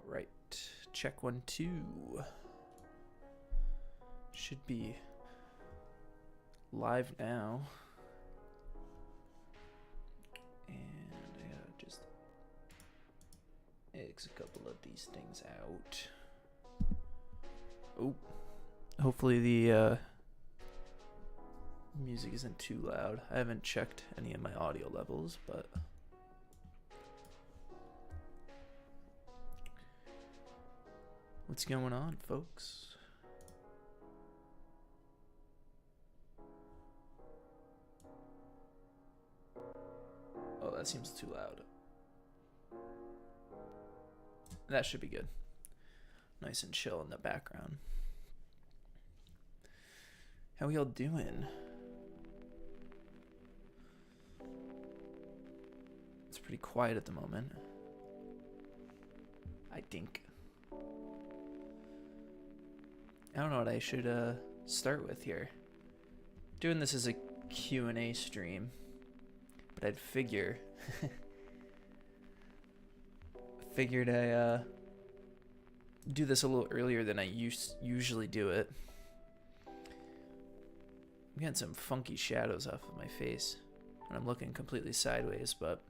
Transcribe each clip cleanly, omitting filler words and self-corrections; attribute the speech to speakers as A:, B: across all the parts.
A: All right, check 1 2. Should be live now. And I gotta just X a couple of these things out. Oh, hopefully the music isn't too loud. I haven't checked any of my audio levels, but what's going on, folks? Oh, that seems too loud. That should be good. Nice and chill in the background. How y'all doing? It's pretty quiet at the moment, I think. I don't know what I should start with here. Doing this as a Q&A stream, but I'd figured I do this a little earlier than I usually do it. I'm getting some funky shadows off of my face when I'm looking completely sideways, but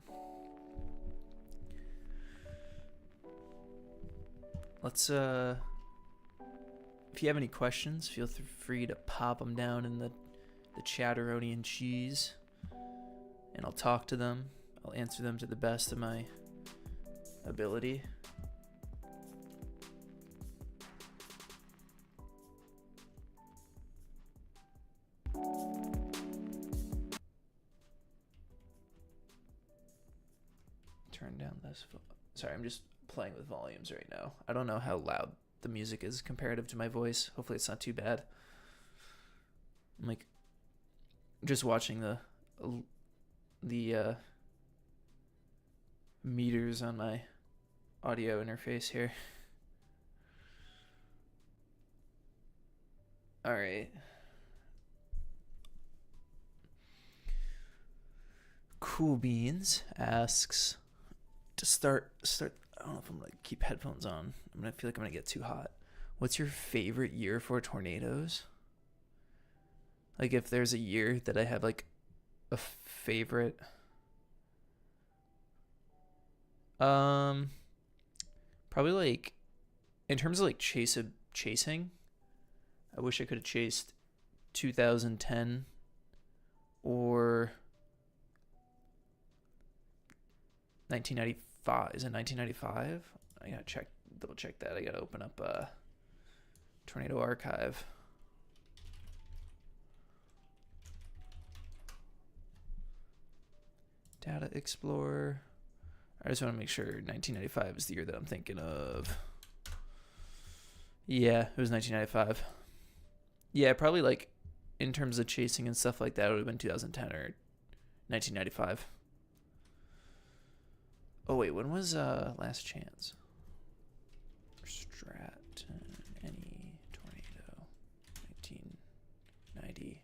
A: let's if you have any questions, feel free to pop them down in the chatteroni and cheese, and I'll talk to them. I'll answer them to the best of my ability. Turn down this. Sorry, I'm just playing with volumes right now. I don't know how loud the music is comparative to my voice. Hopefully it's not too bad. I'm like just watching the meters on my audio interface here. All right. Cool Beans asks to start. I don't know if I'm gonna keep headphones on. I'm gonna feel like I'm gonna get too hot. What's your favorite year for tornadoes? Like if there's a year that I have like a favorite. Probably like in terms of like chasing, I wish I could have chased 2010 or 1995. Is it 1995? I gotta double check that. I gotta open up Tornado Archive. Data Explorer. I just want to make sure 1995 is the year that I'm thinking of. Yeah, it was 1995. Yeah, probably like in terms of chasing and stuff like that, it would have been 2010 or 1995. Oh wait, when was Last Chance? Stratton, any tornado, 1990.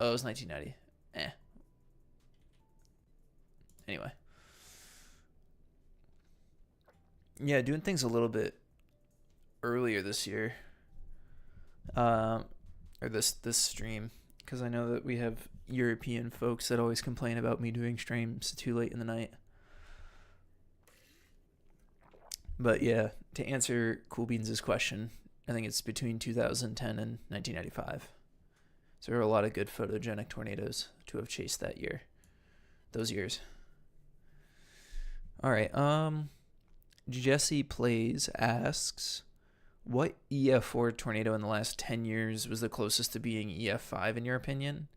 A: Oh, it was 1990. Anyway. Yeah, doing things a little bit earlier this year. Or this stream. Because I know that we have European folks that always complain about me doing streams too late in the night. But yeah, to answer Cool Beans' question, I think it's between 2010 and 1995. So there are a lot of good photogenic tornadoes to have chased that year. Those years. All right. Jesse Plays asks, what EF4 tornado in the last 10 years was the closest to being EF5 in your opinion?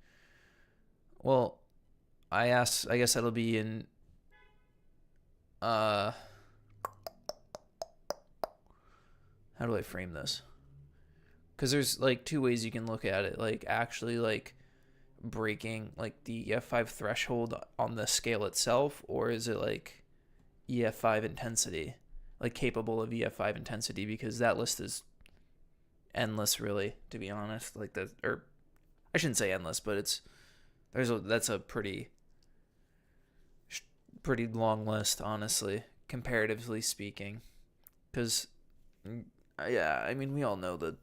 A: Well, I guess that'll be in how do I frame this? Because there's like two ways you can look at it. Like actually like breaking like the EF5 threshold on the scale itself, or is it like EF5 intensity, like capable of EF5 intensity? Because that list is endless, really, to be honest. Like that, or I shouldn't say endless, but that's a pretty pretty long list, honestly, comparatively speaking. Because, yeah, I mean, we all know the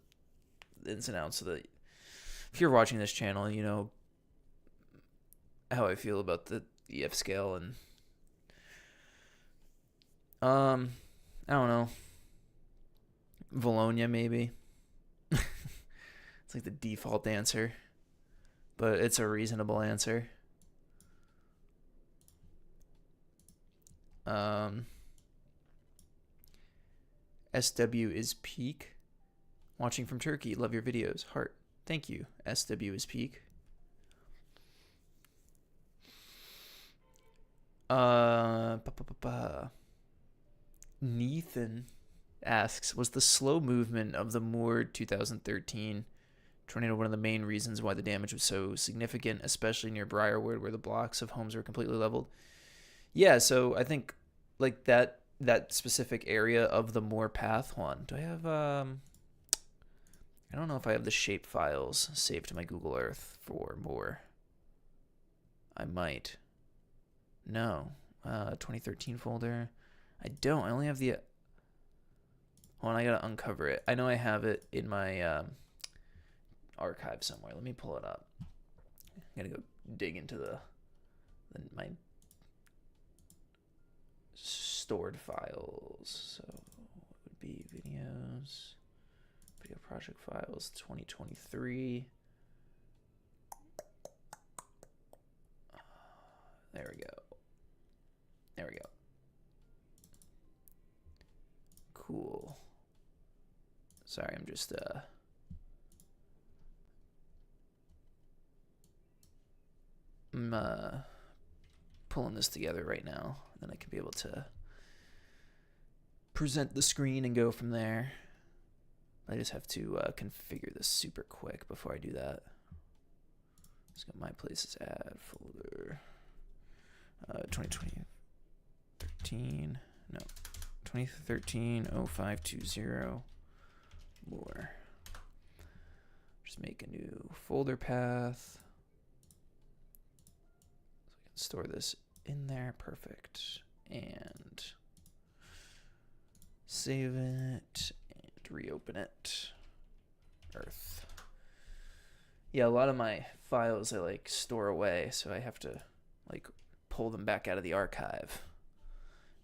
A: ins and outs of the. If you're watching this channel, you know how I feel about the EF scale, and I don't know, Valonia maybe. It's like the default answer, but it's a reasonable answer. SW is peak. Watching from Turkey. Love your videos. Heart. Thank you. SW is peak. Nathan asks, was the slow movement of the moored 2013 tornado one of the main reasons why the damage was so significant, especially near Briarwood, where the blocks of homes were completely leveled? Yeah, so I think like that specific area of the Moore path one. Do I have I don't know if I have the shape files saved to my Google Earth for Moore. I might. No. 2013 folder. I don't. I only have the. Hold on, I gotta uncover it. I know I have it in my archive somewhere. Let me pull it up. I gotta go dig into my stored files. So it would be videos, video project files, 2023. There we go. There we go. Cool. Sorry, I'm just I'm pulling this together right now. Then I can be able to present the screen and go from there. I just have to configure this super quick before I do that. Let's go my places add folder. 2013. No. 2013 0520 more. Just make a new folder path. So I can store this in there. Perfect. And save it and reopen it. Earth. Yeah, a lot of my files I like store away, so I have to like pull them back out of the archive.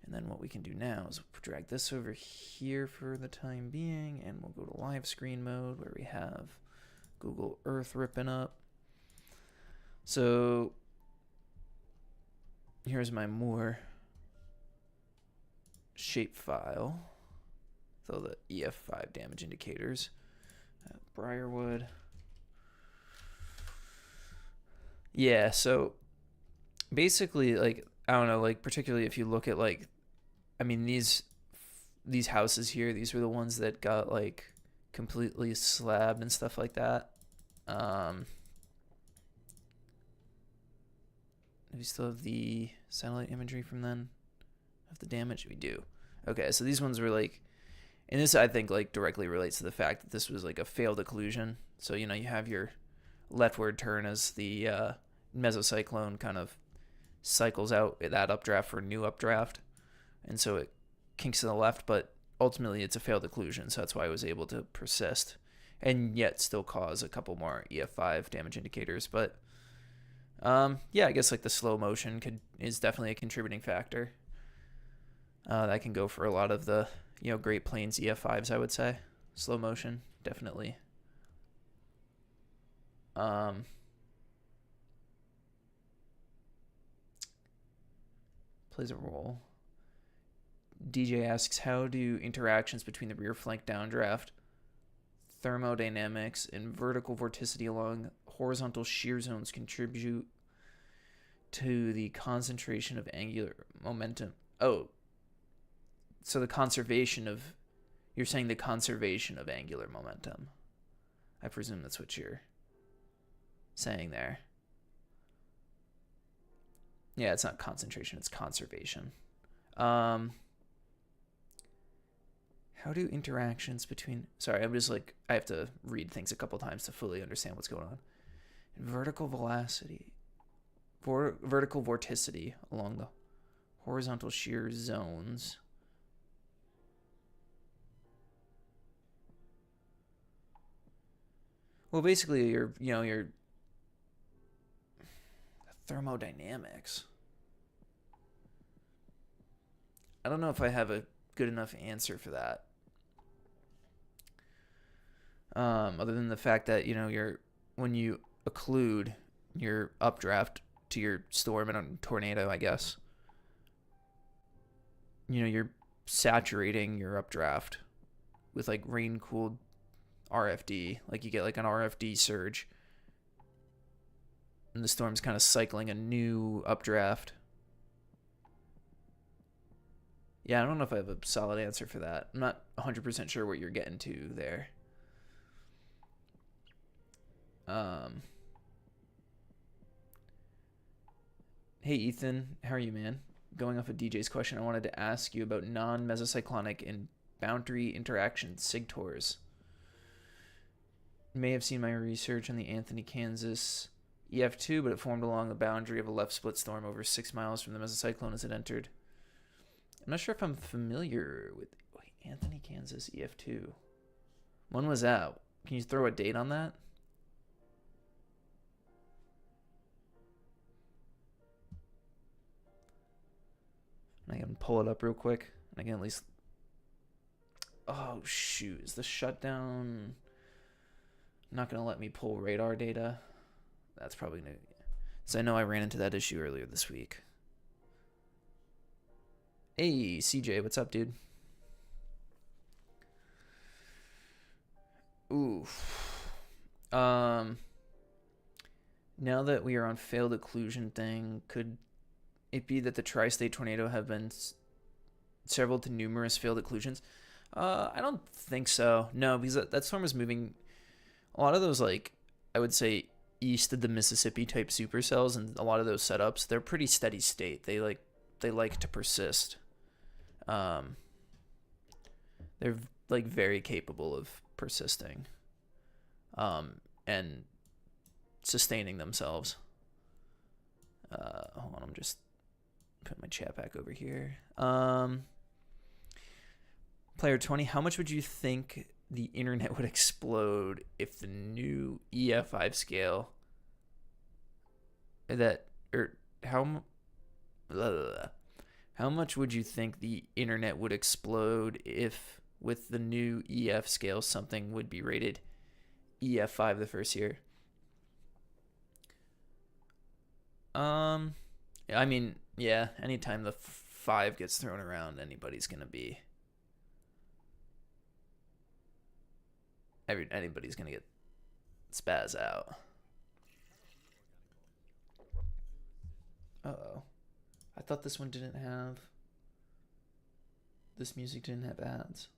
A: And then what we can do now is drag this over here for the time being, and we'll go to live screen mode where we have Google Earth ripping up. So here's my Moore shape file. So the EF5 damage indicators. Briarwood. Yeah, so basically, like, I don't know, like, particularly if you look at, like, I mean, these houses here, these were the ones that got, like, completely slabbed and stuff like that. Do we still have the satellite imagery from then of the damage? We do. Okay, so these ones were, like, and this, I think, like, directly relates to the fact that this was, like, a failed occlusion. So, you know, you have your leftward turn as the mesocyclone kind of cycles out that updraft for new updraft, and so it kinks to the left, but ultimately it's a failed occlusion, so that's why I was able to persist and yet still cause a couple more EF5 damage indicators. But yeah, I guess like the slow motion is definitely a contributing factor. That can go for a lot of the, you know, Great Plains EF5s, I would say. Slow motion, definitely. Plays a role. DJ asks, how do interactions between the rear flank downdraft, thermodynamics, and vertical vorticity along horizontal shear zones contribute to the concentration of angular momentum? Oh, so the conservation of, you're saying the conservation of angular momentum. I presume that's what you're saying there. Yeah, it's not concentration, it's conservation. How do interactions between... Sorry, I'm just like... I have to read things a couple times to fully understand what's going on. Vertical velocity. Vertical vorticity along the Horizontal shear zones. Well, basically, your thermodynamics. I don't know if I have a good enough answer for that. Other than the fact that when you occlude your updraft to your storm and a tornado, I guess you're saturating your updraft with like rain cooled RFD. Like you get like an RFD surge, and the storm's kind of cycling a new updraft. Yeah, I don't know if I have a solid answer for that. I'm not 100% sure what you're getting to there. Hey Ethan, how are you, man? Going off of DJ's question, I wanted to ask you about non-mesocyclonic and boundary interaction sigtors. You may have seen my research on the Anthony, Kansas EF2, but it formed along the boundary of a left split storm over 6 miles from the mesocyclone as it entered. I'm not sure if I'm familiar with Anthony, Kansas EF2. When was that? Can you throw a date on that? I can pull it up real quick. And I can at least... Oh, shoot. Is the shutdown not going to let me pull radar data? That's probably new. So I know I ran into that issue earlier this week. Hey, CJ, what's up, dude? Oof. Now that we are on failed occlusion thing, could it be that the tri-state tornado have been several to numerous failed occlusions? I don't think so. No, because that storm was moving. A lot of those, like, I would say east of the Mississippi type supercells, and a lot of those setups, they're pretty steady state. They like to persist. They're like very capable of persisting, and sustaining themselves. Hold on, I'm just putting my chat back over here. Player 20, how much would you think the internet would explode if the new EF5 scale how much would you think the internet would explode if with the new EF scale something would be rated EF5 the first year? I mean, yeah, anytime the 5 gets thrown around, anybody's gonna get spaz out. Uh-oh. I thought this one didn't have... This music didn't have ads.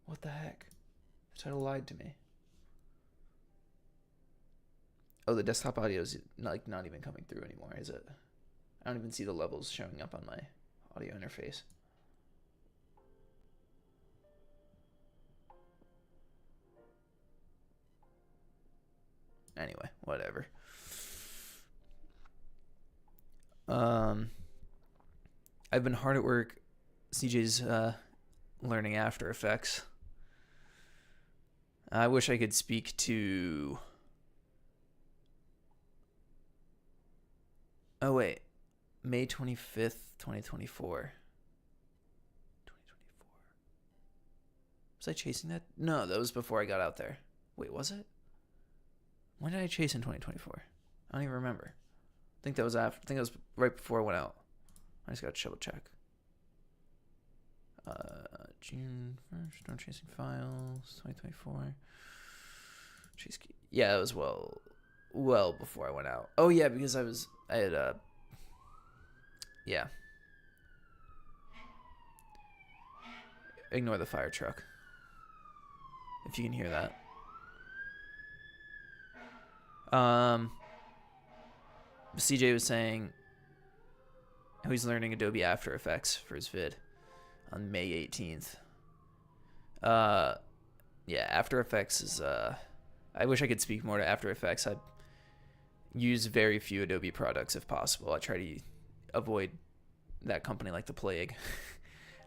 A: What the heck? The title lied to me. Oh, the desktop audio is not even coming through anymore, is it? I don't even see the levels showing up on my audio interface. Anyway, whatever. I've been hard at work. CJ's learning After Effects. I wish I could speak to... Oh, wait. May 25th, 2024. Was I chasing that? No, that was before I got out there. Wait, was it? When did I chase in 2024? I don't even remember. I think that was after. I think it was right before I went out. I just got to double check. June 1st, Storm Chasing Files, 2024. Chase key. Yeah, it was well before I went out. Oh yeah, because I had yeah. Ignore the fire truck. If you can hear that. CJ was saying how he's learning Adobe After Effects for his vid on May 18th. Yeah, After Effects is I wish I could speak more to After Effects. use very few Adobe products if possible. I try to avoid that company like the plague.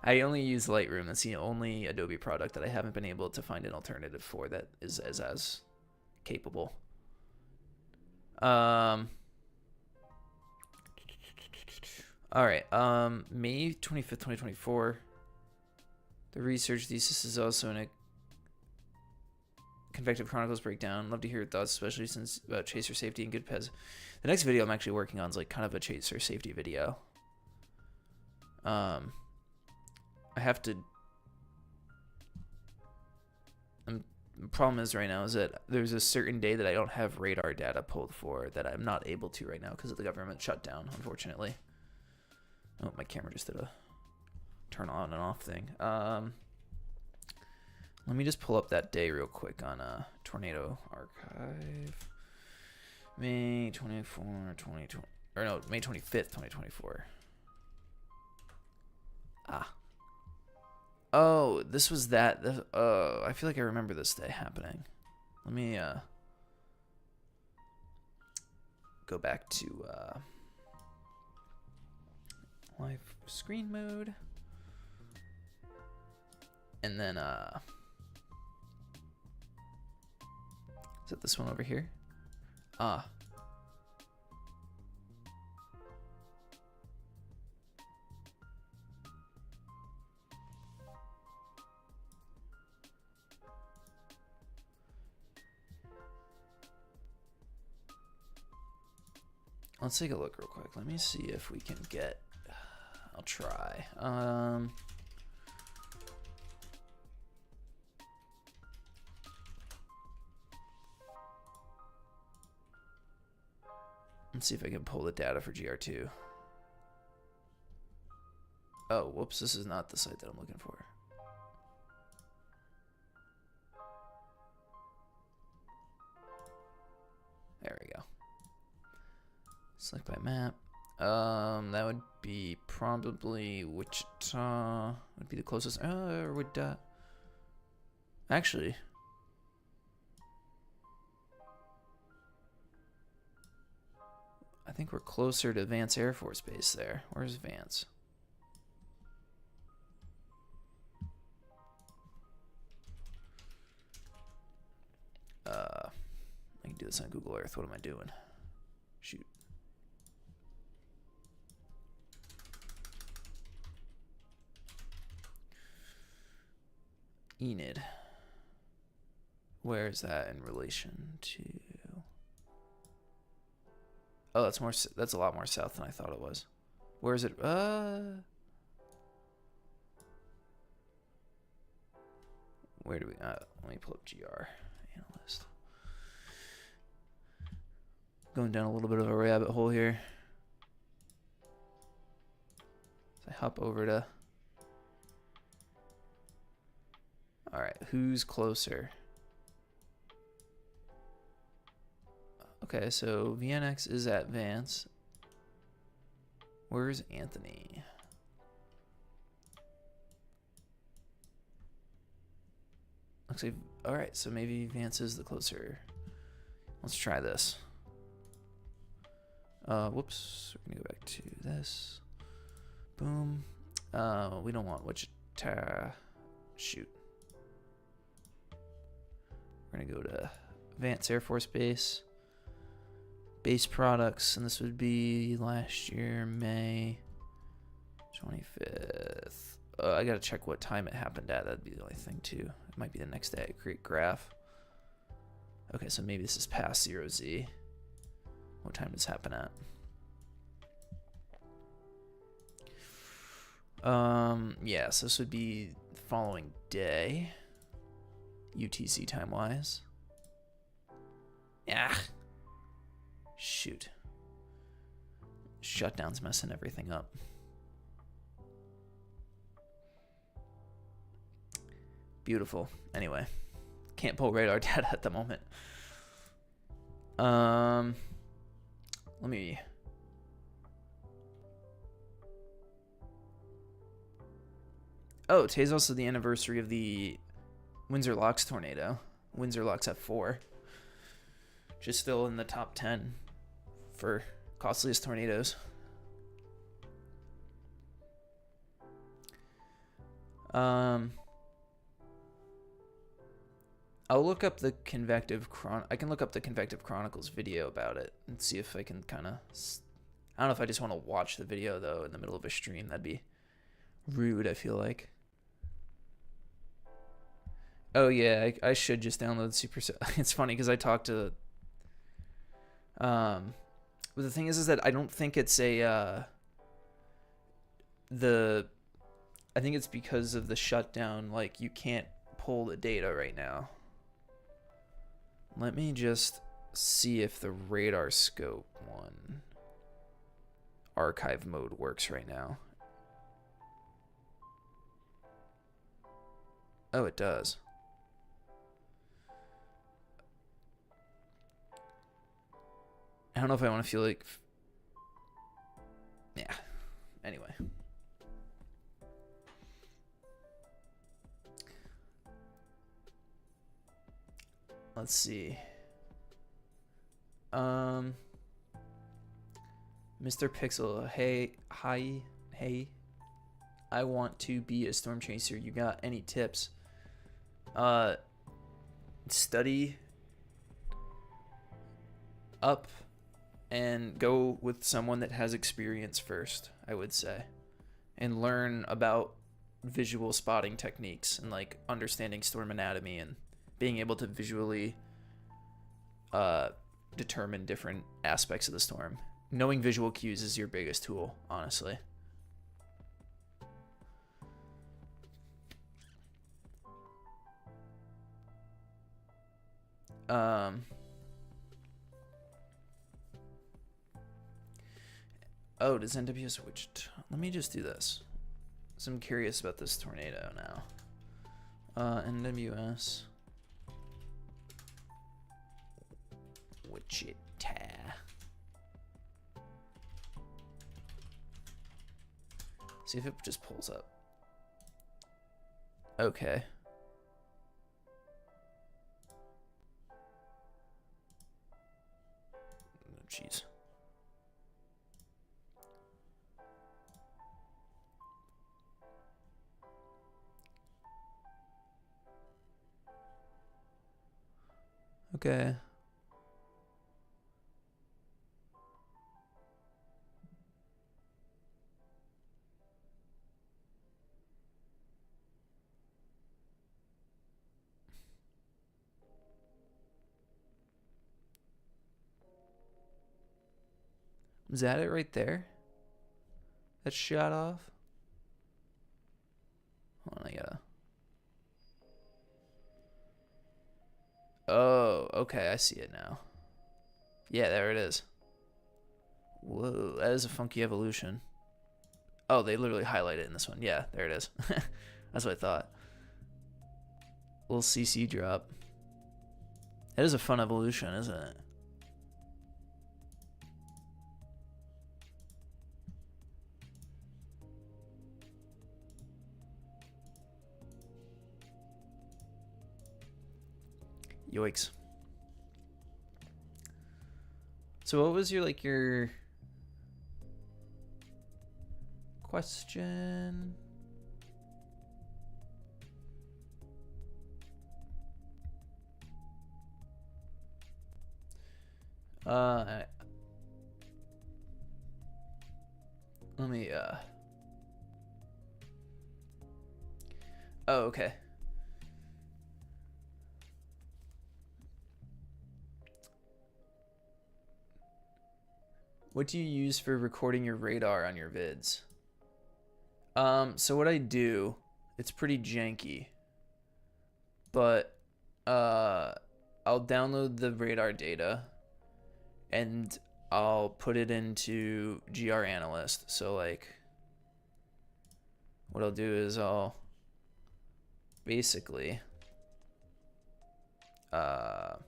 A: I only use Lightroom. That's the only Adobe product that I haven't been able to find an alternative for that is as capable. All right. May 25th, 2024. The research thesis is also in a Convective Chronicles breakdown. Love to hear your thoughts, especially since about chaser safety and good pez. The next video I'm actually working on is like kind of a chaser safety video. I have to. The problem is right now is that there's a certain day that I don't have radar data pulled for that I'm not able to right now because of the government shutdown, unfortunately. Oh, my camera just did a turn on and off thing. Let me just pull up that day real quick on Tornado Archive. May 24, 2020, or no, May 25th, 2024. Ah. Oh, this was that. I feel like I remember this day happening. Let me go back to live screen mode. And then is it this one over here? Ah. Let's take a look real quick. Let me see if we can get. I'll try. Let's see if I can pull the data for GR2. Oh, whoops, this is not the site that I'm looking for. There we go. Select by map. That would be probably Wichita. Would be the closest. Or would actually. I think we're closer to Vance Air Force Base there. Where's Vance? I can do this on Google Earth. What am I doing? Shoot. Enid. Where is that in relation to? Oh, that's more. That's a lot more south than I thought it was. Where is it? Where do we? Let me pull up GR analyst. Going down a little bit of a rabbit hole here. So I hop over to. All right, who's closer? Okay, so VNX is at Vance. Where's Anthony? Looks like, all right, so maybe Vance is the closer. Let's try this. Whoops, we're gonna go back to this. Boom. We don't want Wichita. Shoot. We're gonna go to Vance Air Force Base. Base products, and this would be last year, May 25th. I gotta check what time it happened at. That'd be the only thing too. It might be the next day. Create graph. Okay, so maybe this is past 0Z. What time does this happen at? Yeah, so this would be the following day. UTC time wise. Yeah. Shoot. Shutdown's messing everything up. Beautiful. Anyway, can't pull radar data at the moment. Let me. Oh, today's also the anniversary of the Windsor Locks tornado. Windsor Locks F4. Just still in the top 10 for costliest tornadoes. I'll look up the I can look up the Convective Chronicles video about it and see if I can kind of. I don't know if I just want to watch the video though in the middle of a stream. That'd be rude, I feel like. Oh yeah, I should just download Supercell. It's funny because I talked to. But the thing is that I don't think it's a. I think it's because of the shutdown. Like you can't pull the data right now. Let me just see if the radar scope one archive mode works right now. Oh, it does. I don't know if I want to feel like... Yeah. Anyway. Let's see. Mr. Pixel, hey, hi, hey. I want to be a storm chaser. You got any tips? Study up and go with someone that has experience first, I would say, and learn about visual spotting techniques and like understanding storm anatomy and being able to visually determine different aspects of the storm. Knowing visual cues is your biggest tool, honestly. Oh, does NW switched? Let me just do this. So I'm curious about this tornado now. NWS. Wichita. See if it just pulls up. Okay. Jeez. Okay. Is that it right there? That shot off? Hold on, I gotta... Oh, okay, I see it now. Yeah, there it is. Whoa, that is a funky evolution. Oh, they literally highlight it in this one. Yeah, there it is. That's what I thought. Little CC drop. That is a fun evolution, isn't it? Yoicks. So what was your question? Let me oh, okay. What do you use for recording your radar on your vids? So what I do, it's pretty janky, but I'll download the radar data and I'll put it into GR Analyst. So like what I'll do is I'll basically what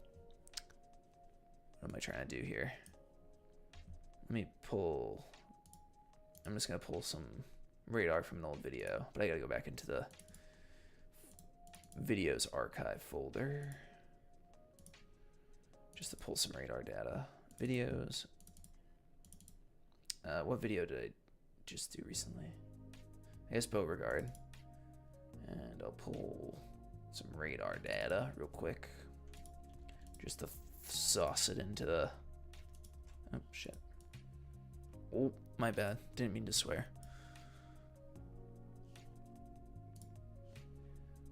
A: am I trying to do here? Let me pull, I'm just gonna pull some radar from an old video, but I gotta go back into the videos archive folder just to pull some radar data. Videos, What video did I just do recently? I guess Beauregard. And I'll pull some radar data real quick. Just to sauce it into the... Oh, shit. Oh, my bad. Didn't mean to swear.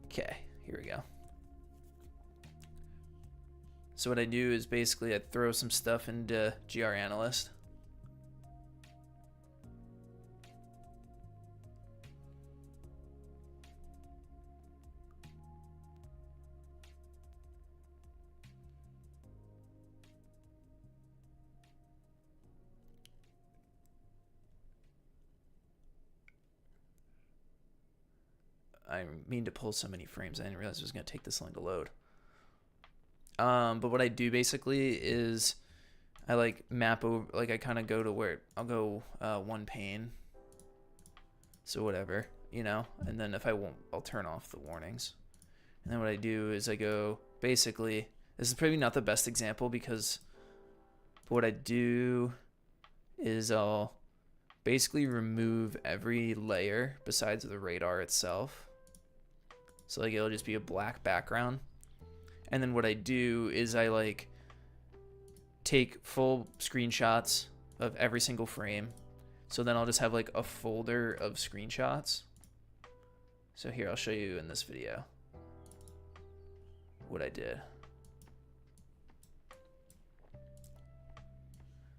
A: Okay, here we go. So what I do is basically I throw some stuff into GR Analyst. I mean to pull so many frames. I didn't realize it was going to take this long to load. But what I do basically is I like map over, like I kind of go to where I'll go one pane. So whatever, you know, and then if I won't, I'll turn off the warnings. And then what I do is I go basically, this is probably not the best example because what I do is I'll basically remove every layer besides the radar itself. So like it'll just be a black background. And then what I do is I like take full screenshots of every single frame. So then I'll just have like a folder of screenshots. So here, I'll show you in this video what I did.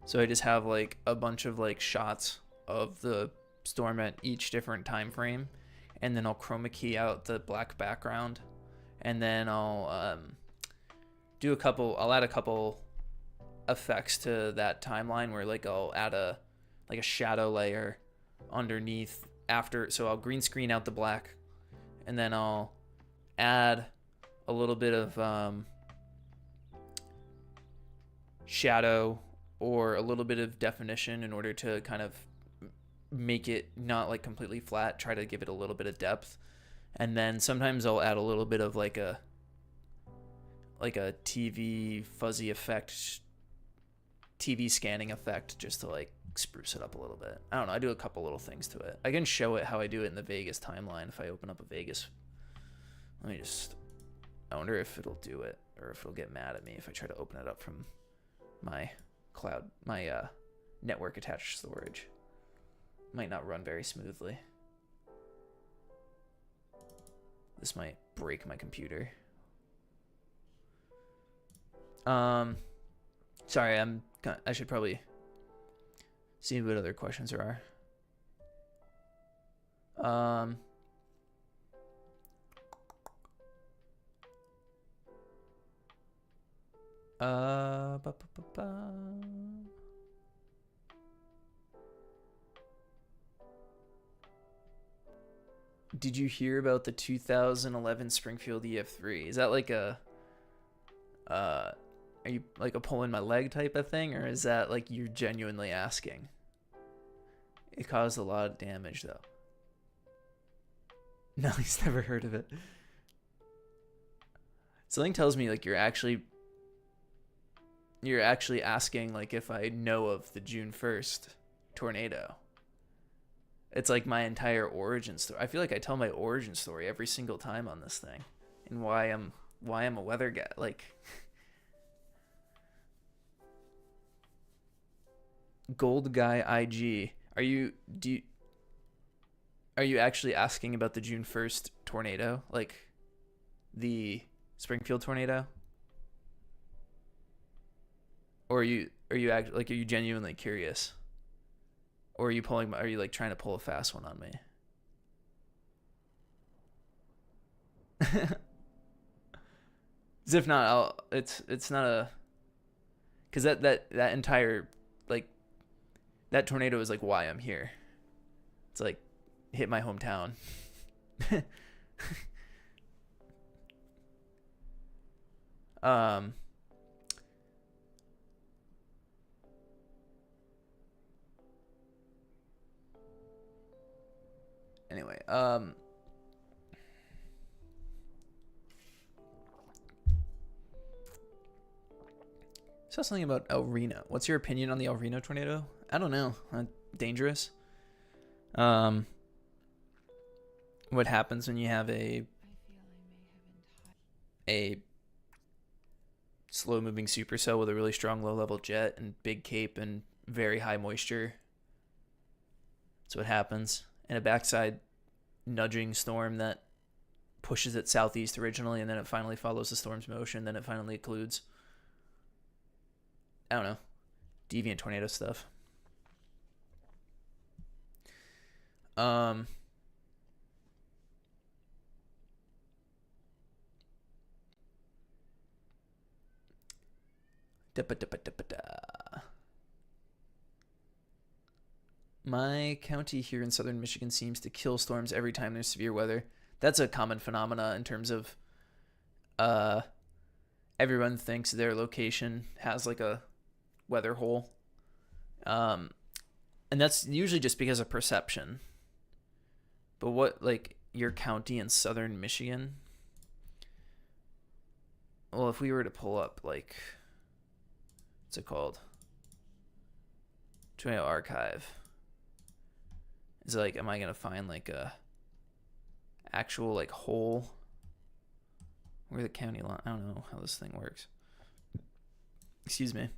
A: So I just have like a bunch of like shots of the storm at each different time frame. And then I'll chroma key out the black background, and then I'll I'll add a couple effects to that timeline where like I'll add a shadow layer underneath after, so I'll green screen out the black, and then I'll add a little bit of shadow or a little bit of definition in order to kind of make it not like completely flat, try to give it a little bit of depth. And then sometimes I'll add a little bit of like a TV fuzzy effect, TV scanning effect, just to like spruce it up a little bit. I don't know, I do a couple little things to it. I can show it how I do it in the Vegas timeline if I open up a Vegas. Let me just, I wonder if it'll do it or if it'll get mad at me if I try to open it up from my cloud, my network attached storage. Might not run very smoothly. This might break my computer. Sorry, I should probably see what other questions there are. Did you hear about the 2011 Springfield EF3? Is that like a, are you like a pulling my leg type of thing, or is that like you're genuinely asking? It caused a lot of damage though. No, he's never heard of it. Something tells me like you're actually asking like if I know of the June 1st tornado. It's like my entire origin story. I feel like I tell my origin story every single time on this thing, and why I'm a weather guy. Like, Gold Guy IG, are you actually asking about the June 1st tornado, like the Springfield tornado, or are you genuinely curious? Or are you like trying to pull a fast one on me? As if not, it's not a, because that entire like that tornado is like why I'm here. It's like hit my hometown. Anyway, saw something about El Reno. What's your opinion on the El Reno tornado? I don't know. dangerous. What happens when you have a slow moving supercell with a really strong low level jet and big cape and very high moisture? That's what happens. And a backside nudging storm that pushes it southeast originally, and then it finally follows the storm's motion, then it finally occludes. I don't know. Deviant tornado stuff. My county here in southern Michigan seems to kill storms every time there's severe weather. That's a common phenomena in terms of everyone thinks their location has like a weather hole. And that's usually just because of perception. But what, like, your county in southern Michigan? Well, if we were to pull up, like, what's it called? Tornado Archive. Is it like, am I going to find like a actual like hole where the county line? I don't know how this thing works. Excuse me.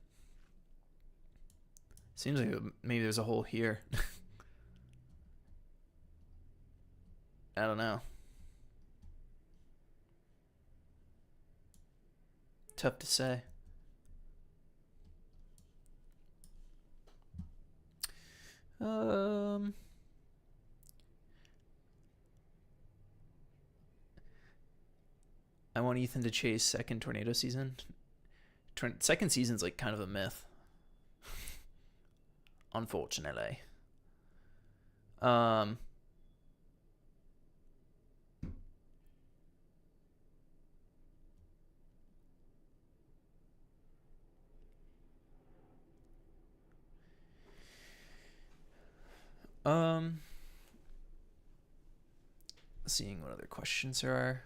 A: Seems like maybe there's a hole here. I don't know. Tough to say. I want Ethan to chase second tornado season. Second season's like kind of a myth. Unfortunately. Seeing what other questions there are.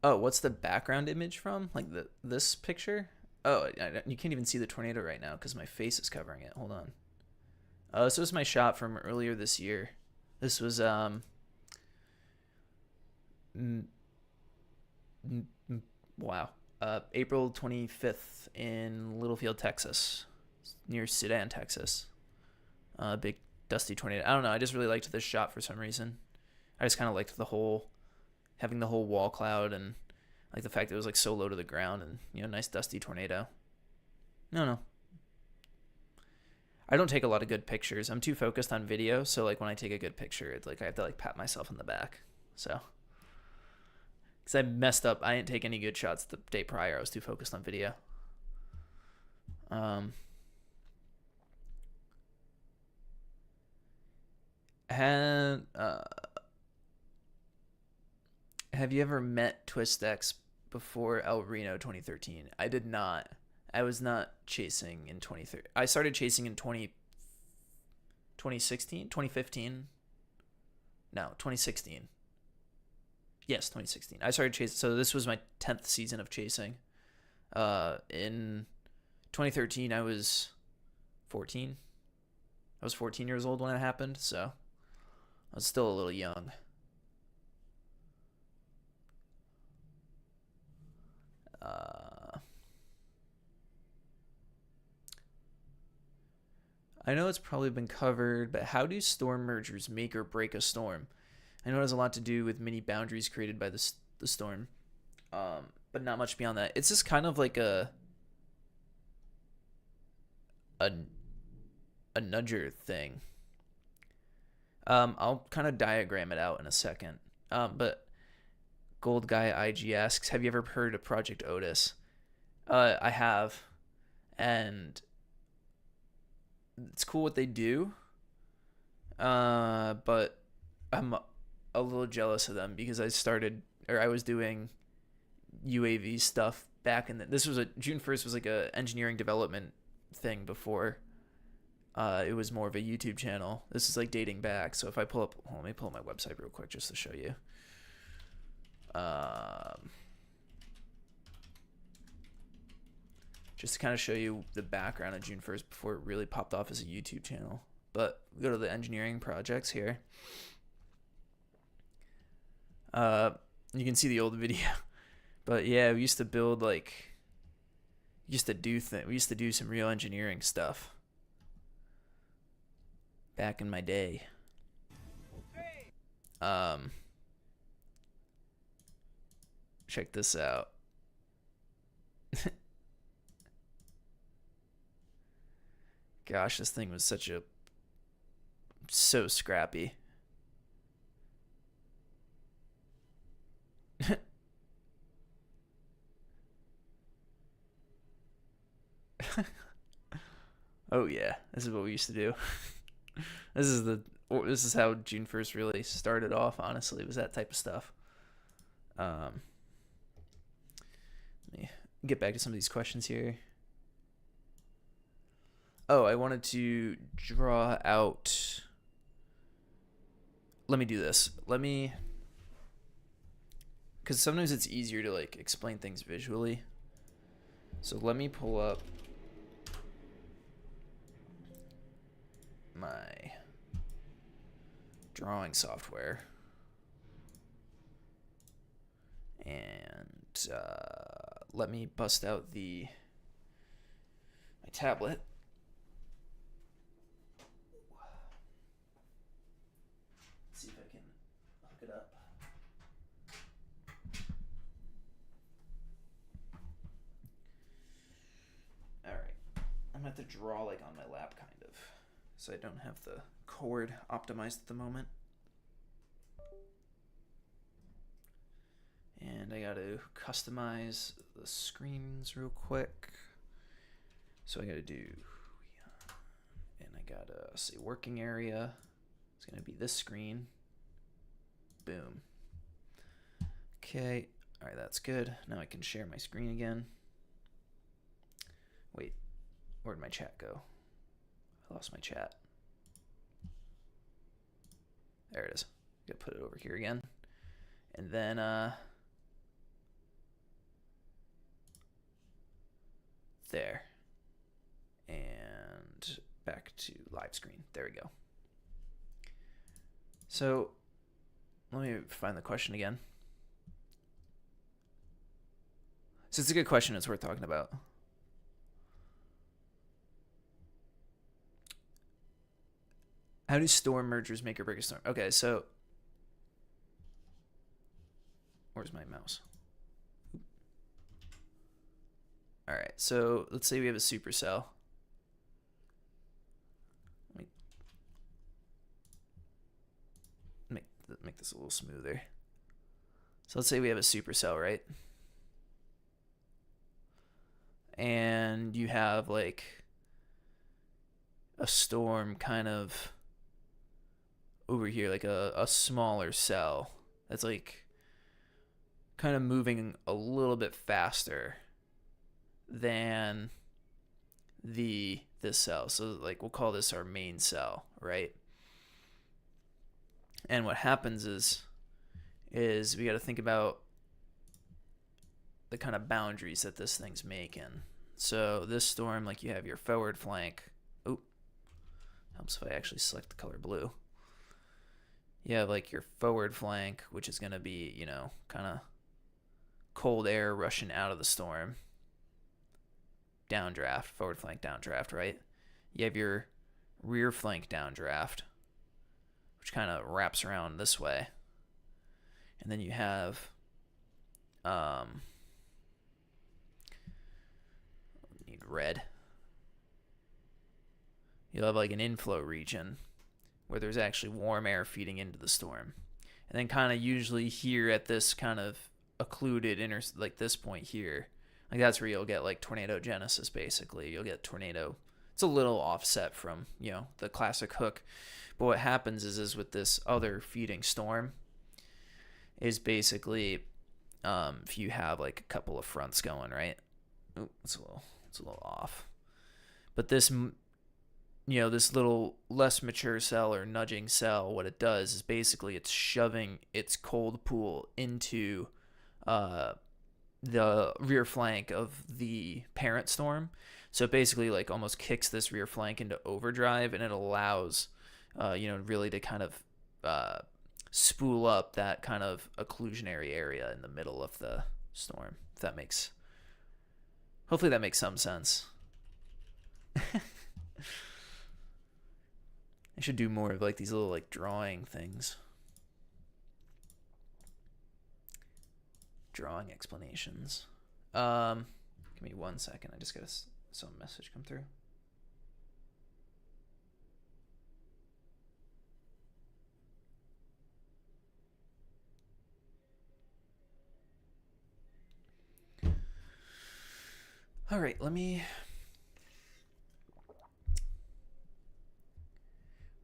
A: Oh, what's the background image from? Like this picture? Oh, you can't even see the tornado right now because my face is covering it. Hold on. This was my shot from earlier this year. This was wow. April 25th in Littlefield, Texas, near Sedan, Texas. Big dusty tornado. I don't know. I just really liked this shot for some reason. I just kind of liked having the whole wall cloud and like the fact that it was like so low to the ground and, you know, nice dusty tornado. No. I don't take a lot of good pictures. I'm too focused on video. So like when I take a good picture, it's like I have to like pat myself in the back. So, because I messed up. I didn't take any good shots the day prior. I was too focused on video. Have you ever met TwistX before El Reno 2013? I did not. I was not chasing in 2013. I started chasing in 2016? 2015? No, 2016. Yes, 2016. I started chasing. So this was my 10th season of chasing. In 2013, I was 14. I was 14 years old when it happened, so I was still a little young. I know it's probably been covered, but how do storm mergers make or break a storm? I know it has a lot to do with many boundaries created by the storm, but not much beyond that. It's just kind of like a nudger thing. I'll kind of diagram it out in a second. But Gold Guy IG asks, have you ever heard of Project Otis? I have, and it's cool what they do. But I'm a little jealous of them because I was doing UAV stuff back in this was June 1st was like a engineering development thing before it was more of a YouTube channel. This is like dating back. So if I let me pull up my website real quick just to show you. just to kind of show you the background of June 1st before it really popped off as a YouTube channel. But we go to the engineering projects here. You can see the old video. But yeah, we used to build like, we used to do some real engineering stuff back in my day. Check this out. Gosh, this thing was so scrappy. Oh yeah, this is what we used to do. This is how June 1st really started off, honestly, was that type of stuff. Let me get back to some of these questions here. Oh, I wanted to draw out. Let me do this. Because sometimes it's easier to like explain things visually. So let me pull up my drawing software and let me bust out my tablet. Let's see if I can hook it up. All right, I'm gonna have to draw like on my lap kind of, so I don't have the cord optimized at the moment. And I gotta customize the screens real quick. So I gotta do, and I gotta say working area. It's gonna be this screen. Boom. Okay, all right, that's good. Now I can share my screen again. Wait, where'd my chat go? I lost my chat. There it is. Gotta put it over here again. And then there. And back to live screen. There we go. So let me find the question again. So it's a good question. It's worth talking about. How do storm mergers make or break a storm? Okay, so where's my mouse? All right, so let's say we have a supercell. Let me make this a little smoother. So let's say we have a supercell, right? And you have like a storm kind of over here, like a smaller cell that's like kind of moving a little bit faster than this cell. So like we'll call this our main cell, right? And what happens is we got to think about the kind of boundaries that this thing's making. So this storm, like you have your forward flank. Oh, helps if I actually select the color blue. You have like your forward flank, which is going to be, you know, kind of cold air rushing out of the storm. Downdraft, forward flank downdraft, right? You have your rear flank downdraft, which kind of wraps around this way. And then you have need red. You'll have like an inflow region where there's actually warm air feeding into the storm. And then kind of usually here at this kind of occluded like this point here, like that's where you'll get like tornado genesis basically. You'll get tornado. It's a little offset from, you know, the classic hook. But what happens is with this other feeding storm is basically if you have like a couple of fronts going, right? Ooh, it's a little off. But this, you know, this little less mature cell or nudging cell, what it does is basically it's shoving its cold pool into the rear flank of the parent storm. So it basically like almost kicks this rear flank into overdrive, and it allows, really to kind of spool up that kind of occlusionary area in the middle of the storm. If that makes, hopefully that makes some sense. I should do more of like these little like drawing things. Drawing explanations. Give me 1 second. I just got some message come through. All right, let me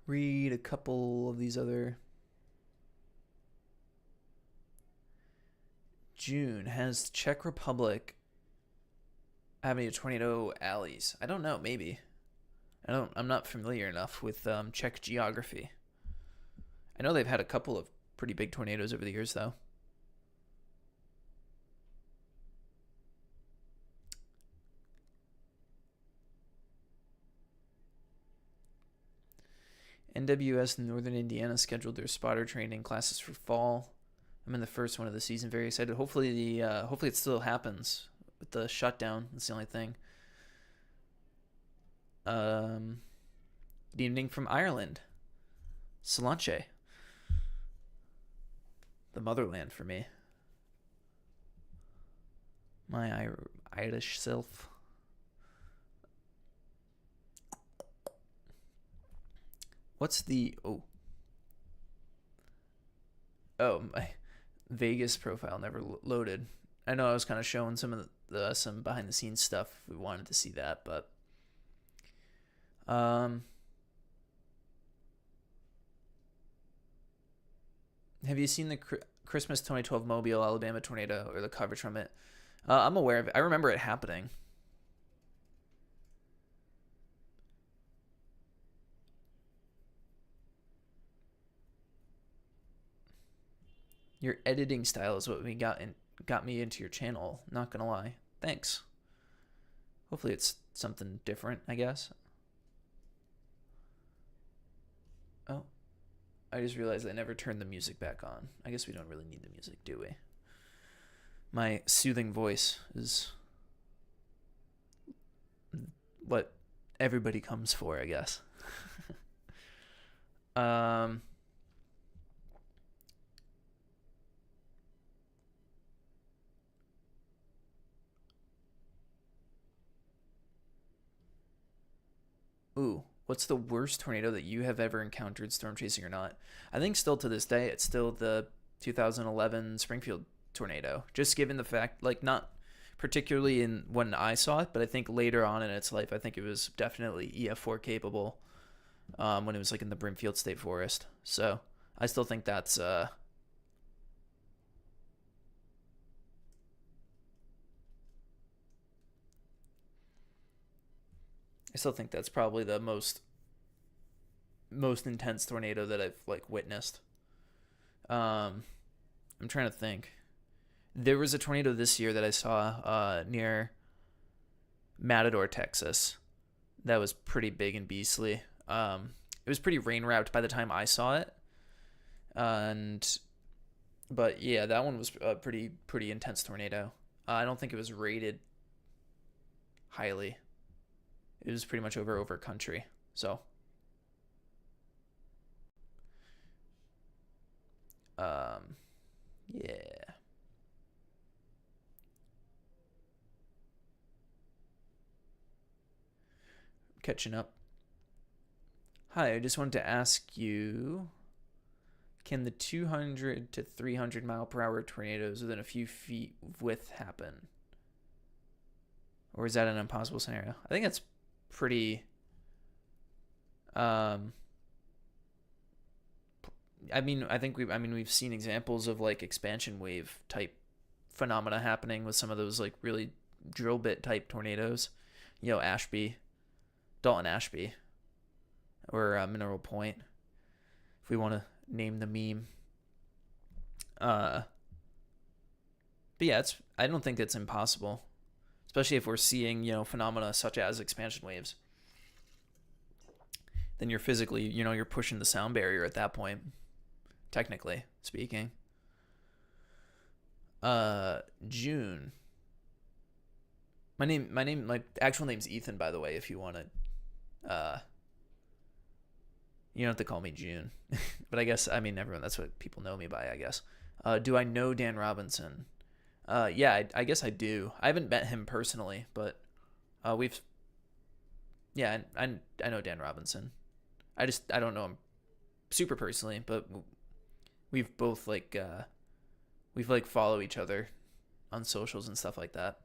A: read a couple of these other. June, has Czech Republic have any tornado alleys? I don't know, maybe. I'm not familiar enough with Czech geography. I know they've had a couple of pretty big tornadoes over the years, though. NWS Northern Indiana scheduled their spotter training classes for fall. I'm in the first one of the season. Very excited. Hopefully it still happens with the shutdown. That's the only thing. Good evening from Ireland. Salanche. The motherland for me. My Irish self. What's the... Oh, my Vegas profile never loaded. I know I was kind of showing some of some behind the scenes stuff. We wanted to see that, but have you seen the Christmas 2012 Mobile, Alabama tornado or the coverage from it? I'm aware of it. I remember it happening. Your editing style is what got me into your channel. Not gonna lie. Thanks. Hopefully it's something different, I guess. Oh, I just realized I never turned the music back on. I guess we don't really need the music, do we? My soothing voice is what everybody comes for, I guess. Ooh, what's the worst tornado that you have ever encountered, storm chasing or not? I think still to this day, it's still the 2011 Springfield tornado. Just given the fact, like, not particularly in when I saw it, but I think later on in its life, I think it was definitely EF4 capable when it was like in the Brimfield State Forest. So I still think that's probably the most intense tornado that I've like witnessed. I'm trying to think. There was a tornado this year that I saw near Matador, Texas. That was pretty big and beastly. It was pretty rain wrapped by the time I saw it, but yeah, that one was a pretty intense tornado. I don't think it was rated highly. It was pretty much over country. So, yeah. Catching up. Hi, I just wanted to ask you, can the 200 to 300 mile per hour tornadoes within a few feet of width happen? Or is that an impossible scenario? I think that's pretty I think we've seen examples of like expansion wave type phenomena happening with some of those like really drill bit type tornadoes. Ashby, Dalton Ashby, or Mineral Point, if we want to name the meme. But yeah, I don't think it's impossible, especially if we're seeing, phenomena such as expansion waves. Then you're physically, you're pushing the sound barrier at that point, technically speaking. June. My actual name's Ethan, by the way, if you want to, you don't have to call me June. But I guess, everyone, that's what people know me by, I guess. Do I know Dan Robinson? Yeah, I guess I do. I haven't met him personally, but yeah, I know Dan Robinson. I don't know him super personally, but we've both follow each other on socials and stuff like that.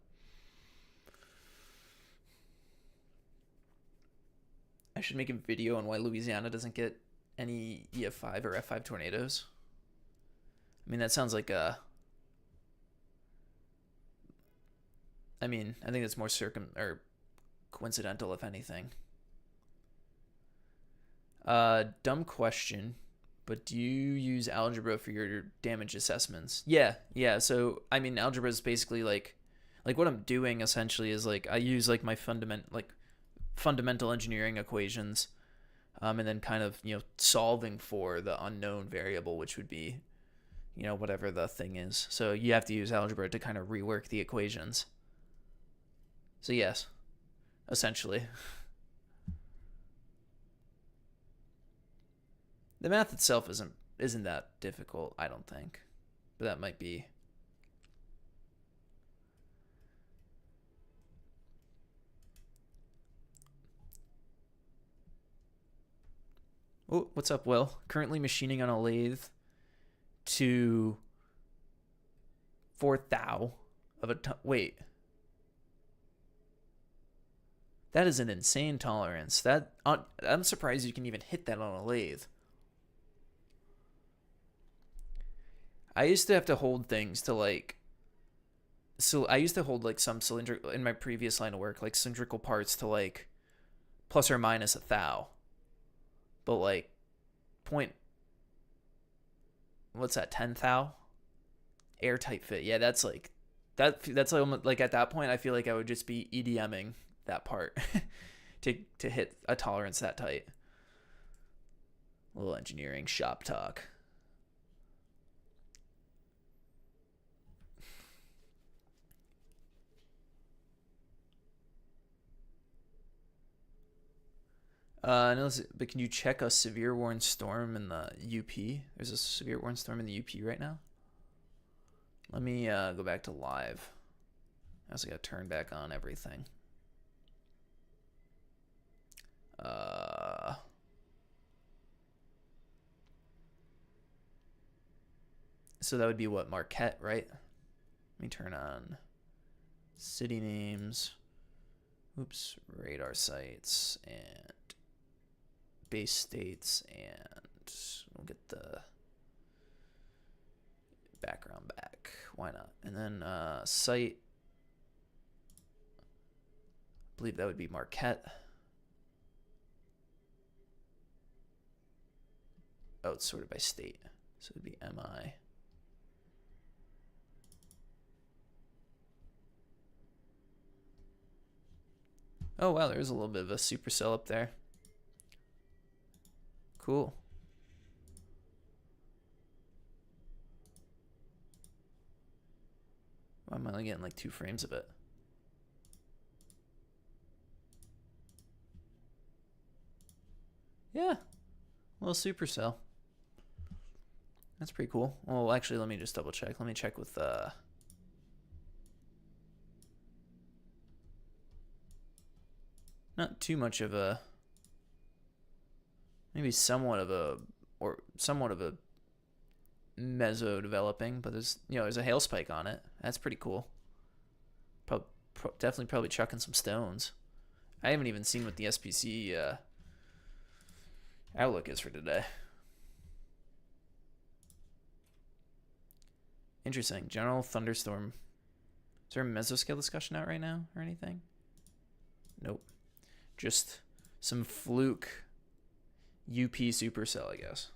A: I should make a video on why Louisiana doesn't get any EF5 or F5 tornadoes. That sounds like I think it's more coincidental, if anything. Dumb question, but do you use algebra for your damage assessments? Yeah. So algebra is basically like what I'm doing essentially is I use my fundamental engineering equations, and then kind of solving for the unknown variable, which would be whatever the thing is. So you have to use algebra to kind of rework the equations. So yes, essentially. The math itself isn't that difficult, I don't think. But that might be. Oh, what's up, Will? Currently machining on a lathe to 4 thou of a ton. Wait. That is an insane tolerance. I'm surprised you can even hit that on a lathe. I used to have to hold things to so I used to hold some cylindrical in my previous line of work, cylindrical parts to plus or minus 1 thou. But what's that, 10 thou? Airtight fit. Yeah, that's that's at that point I feel like I would just be EDMing that part to hit a tolerance that tight. A little engineering shop talk. No, but can you check a severe warning storm in the UP? There's a severe warning storm in the UP right now. Let me go back to live. I also got to turn back on everything. So that would be what, Marquette, right? Let me turn on city names. Oops, radar sites and base states, and we'll get the background back. Why not? And then site. I believe that would be Marquette. Oh, it's sorted by state. So it would be MI. Oh, wow, there's a little bit of a supercell up there. Cool. Why am I only getting 2 frames of it? Yeah, a little supercell. That's pretty cool. Well, actually, let me just double check. Let me check with not too much of a, maybe somewhat of a meso developing, but there's a hail spike on it. That's pretty cool. Definitely probably chucking some stones. I haven't even seen what the SPC outlook is for today. Interesting. General thunderstorm. Is there a mesoscale discussion out right now or anything? Nope. Just some fluke UP supercell, I guess.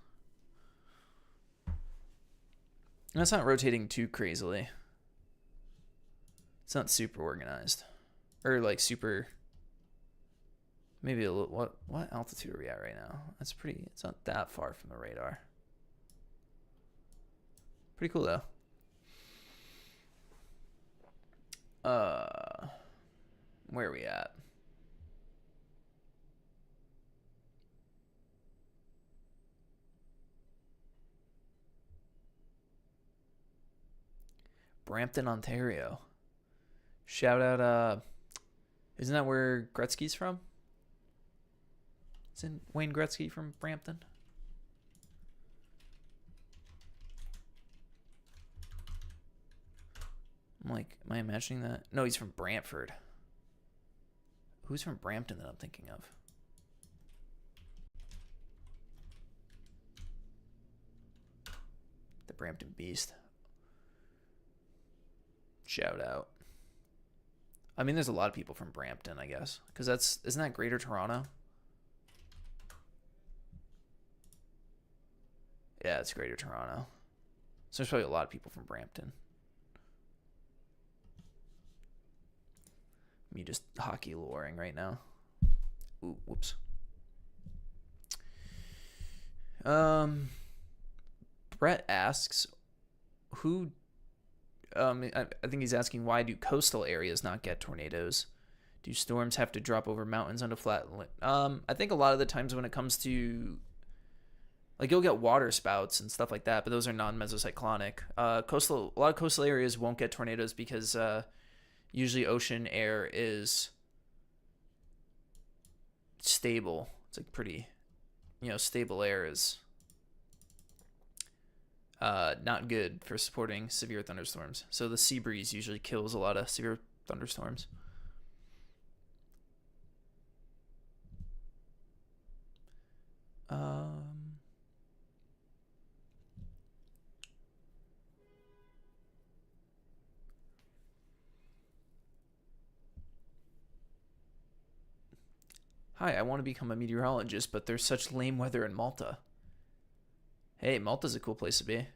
A: And that's not rotating too crazily. It's not super organized, or like super. Maybe a little. What altitude are we at right now? That's pretty. It's not that far from the radar. Pretty cool though. Where are we at? Brampton, Ontario. Shout out, isn't that where Gretzky's from? Isn't Wayne Gretzky from Brampton? I'm like, am I imagining that? No, he's from Brantford. Who's from Brampton that I'm thinking of? The Brampton Beast. Shout out. I mean, there's a lot of people from Brampton, I guess, because isn't that Greater Toronto? Yeah, it's Greater Toronto. So there's probably a lot of people from Brampton. Me just hockey loring right now. Ooh, whoops. Brett asks, I think he's asking, why do coastal areas not get tornadoes? Do storms have to drop over mountains onto flat? I think a lot of the times when it comes to, like, you'll get water spouts and stuff like that, but those are non-mesocyclonic. A lot of coastal areas won't get tornadoes because usually ocean air is stable. It's like pretty, stable air is not good for supporting severe thunderstorms. So the sea breeze usually kills a lot of severe thunderstorms. Hi, I want to become a meteorologist, but there's such lame weather in Malta. Hey, Malta's a cool place to be.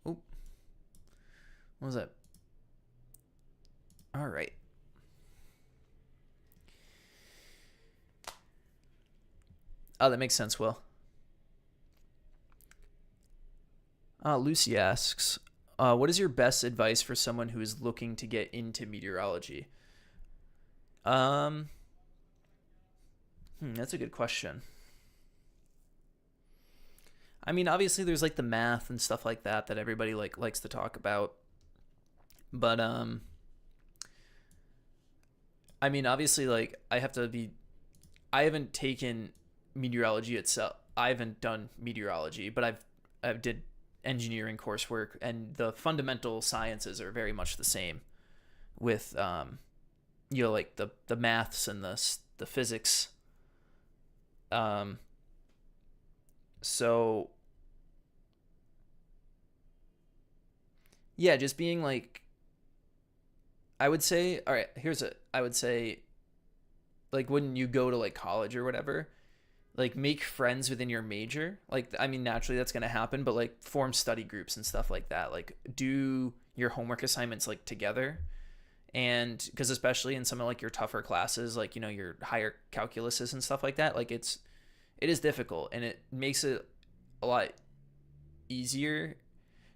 A: Oh, what was that? All right. Oh, that makes sense, Will. Lucy asks, what is your best advice for someone who is looking to get into meteorology? That's a good question. I mean, obviously there's like the math and stuff like that everybody likes to talk about. But I mean, obviously like I haven't taken meteorology itself. I haven't done meteorology, but I've did engineering coursework, and the fundamental sciences are very much the same with like the maths and the physics. So yeah, just being like, I would say, all right, I would say, like, when you go to like college or whatever, like, make friends within your major. Like, I mean, naturally that's going to happen, but like, form study groups and stuff like that. Like, do your homework assignments like together. And because especially in some of like your tougher classes, like, your higher calculuses and stuff like that, like, it is difficult, and it makes it a lot easier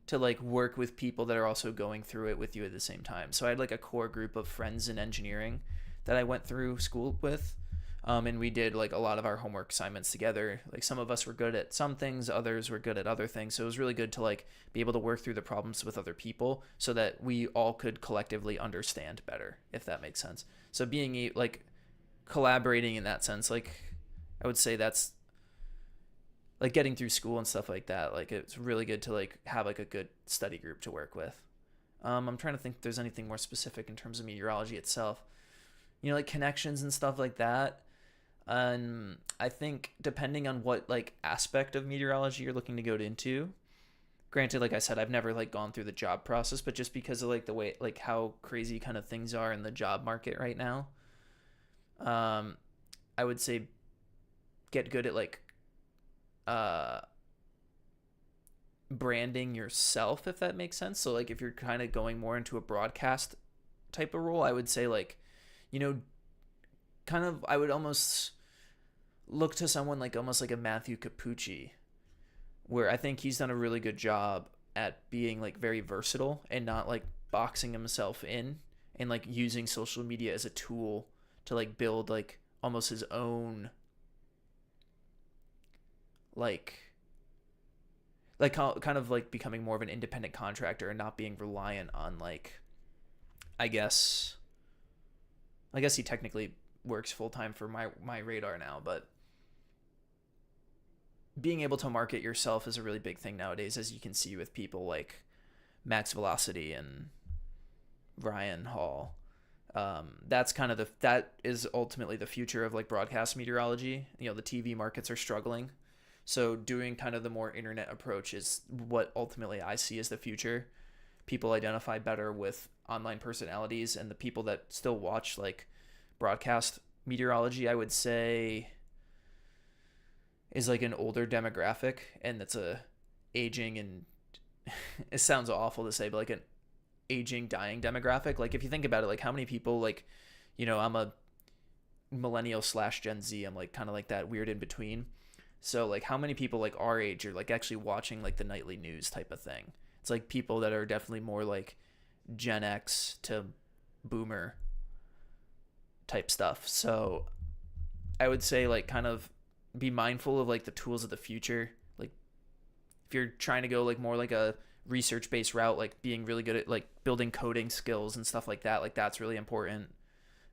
A: to like work with people that are also going through it with you at the same time. So I had like a core group of friends in engineering that I went through school with. And we did like a lot of our homework assignments together. Like, some of us were good at some things, others were good at other things. So it was really good to like be able to work through the problems with other people so that we all could collectively understand better, if that makes sense. So being like collaborating in that sense, like, I would say that's like getting through school and stuff like that. Like, it's really good to like have like a good study group to work with. I'm trying to think if there's anything more specific in terms of meteorology itself. Like connections and stuff like that. I think depending on what like aspect of meteorology you're looking to go into, Granted, like I said, I've never like gone through the job process, but just because of like the way, like how crazy kind of things are in the job market right now, um, I would say get good at like uh branding yourself, if that makes sense. So like if you're kind of going more into a broadcast type of role, I would say like, you know, kind of I would almost look to someone like almost like a Matthew Capucci, where I think he's done a really good job at being like very versatile and not like boxing himself in, and like using social media as a tool to like build like almost his own like kind of like becoming more of an independent contractor and not being reliant on like, I guess he technically works full time for my radar now, but being able to market yourself is a really big thing nowadays, as you can see with people like Max Velocity and Ryan Hall. That's kind of that is ultimately the future of like broadcast meteorology. You know, the TV markets are struggling, so doing kind of the more internet approach is what ultimately I see as the future. People identify better with online personalities, and the people that still watch like broadcast meteorology, I would say, is like an older demographic, and that's a aging and it sounds awful to say, but like an aging, dying demographic. Like if you think about it, like how many people like, you know, I'm a millennial slash Gen Z. I'm like kind of like that weird in between. So like how many people like our age are like actually watching like the nightly news type of thing? It's like people that are definitely more like Gen X to boomer type stuff. So I would say like kind of be mindful of like the tools of the future. Like if you're trying to go like more like a research based route, like being really good at like building coding skills and stuff like that, like that's really important.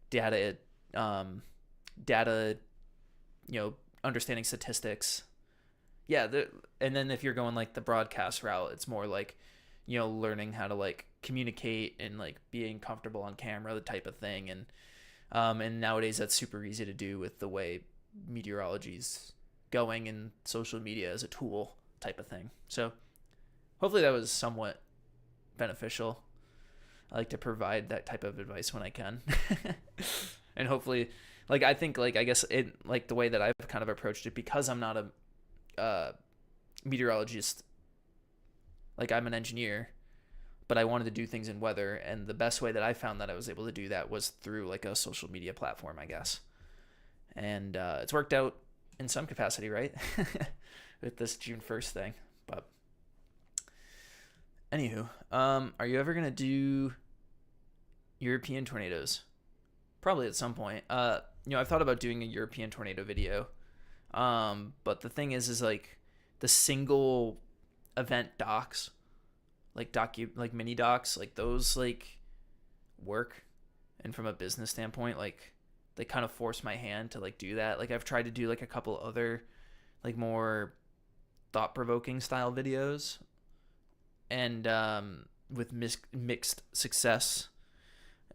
A: Data, data, you know, understanding statistics. Yeah, and then if you're going like the broadcast route, it's more like, you know, learning how to like communicate and like being comfortable on camera, the type of thing. And nowadays that's super easy to do with the way meteorology's going and social media as a tool type of thing. So hopefully that was somewhat beneficial. I like to provide that type of advice when I can. And hopefully, like, I think, like, I guess it, like, the way that I've kind of approached it, because I'm not a meteorologist, like, I'm an engineer, but I wanted to do things in weather. And the best way that I found that I was able to do that was through, like, a social media platform, I guess. And it's worked out in some capacity, right? With this June 1st thing. But anywho, are you ever gonna do European tornadoes? Probably at some point. You know, I've thought about doing a European tornado video. But the thing is like the single event docs, like like mini docs, like those like work. And from a business standpoint, like they kind of force my hand to like do that. Like I've tried to do like a couple other like more thought-provoking style videos, and with mixed success.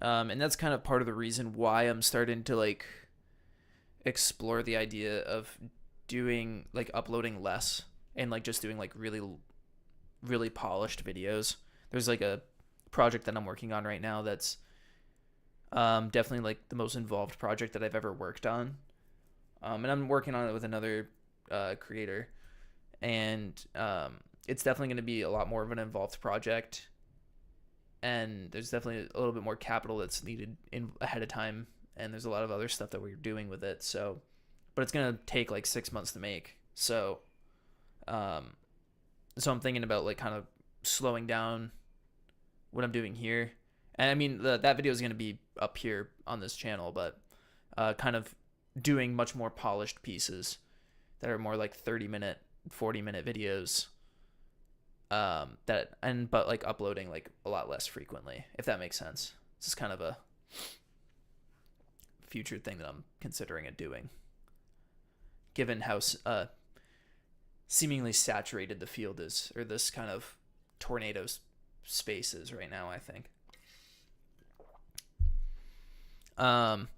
A: And that's kind of part of the reason why I'm starting to like explore the idea of doing like uploading less and like just doing like really polished videos. There's like a project that I'm working on right now that's definitely like the most involved project that I've ever worked on. And I'm working on it with another creator, and it's definitely going to be a lot more of an involved project, and there's definitely a little bit more capital that's needed in ahead of time, and there's a lot of other stuff that we're doing with it. So, but it's going to take like 6 months to make. So I'm thinking about like kind of slowing down what I'm doing here. And I mean, that video is going to be up here on this channel, but kind of doing much more polished pieces that are more like 30-minute, 40-minute videos, but like uploading like a lot less frequently, if that makes sense. This is kind of a future thing that I'm considering doing, given how seemingly saturated the field is, or this kind of tornado space is right now, I think. Have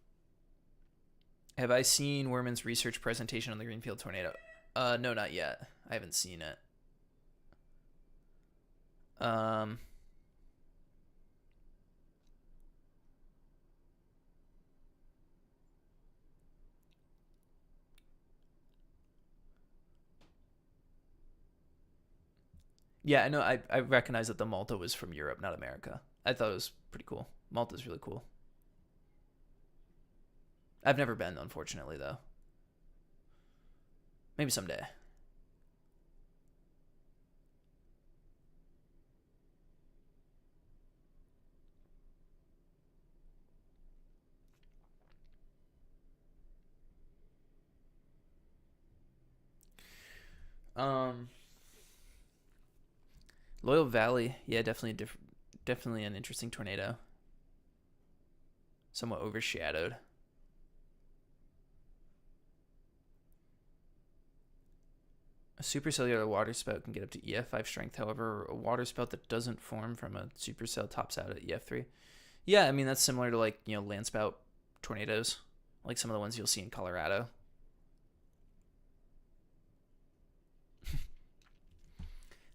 A: I seen Werman's research presentation on the Greenfield tornado? No, not yet. I haven't seen it. Um, yeah, I know. I recognize that the Malta was from Europe, not America. I thought it was pretty cool. Malta's really cool. I've never been, unfortunately, though. Maybe someday. Um, Loyal Valley, yeah, definitely an interesting tornado. Somewhat overshadowed. A supercellular water spout can get up to EF5 strength. However, a water spout that doesn't form from a supercell tops out at EF3. Yeah, I mean that's similar to like land spout tornadoes, like some of the ones you'll see in Colorado.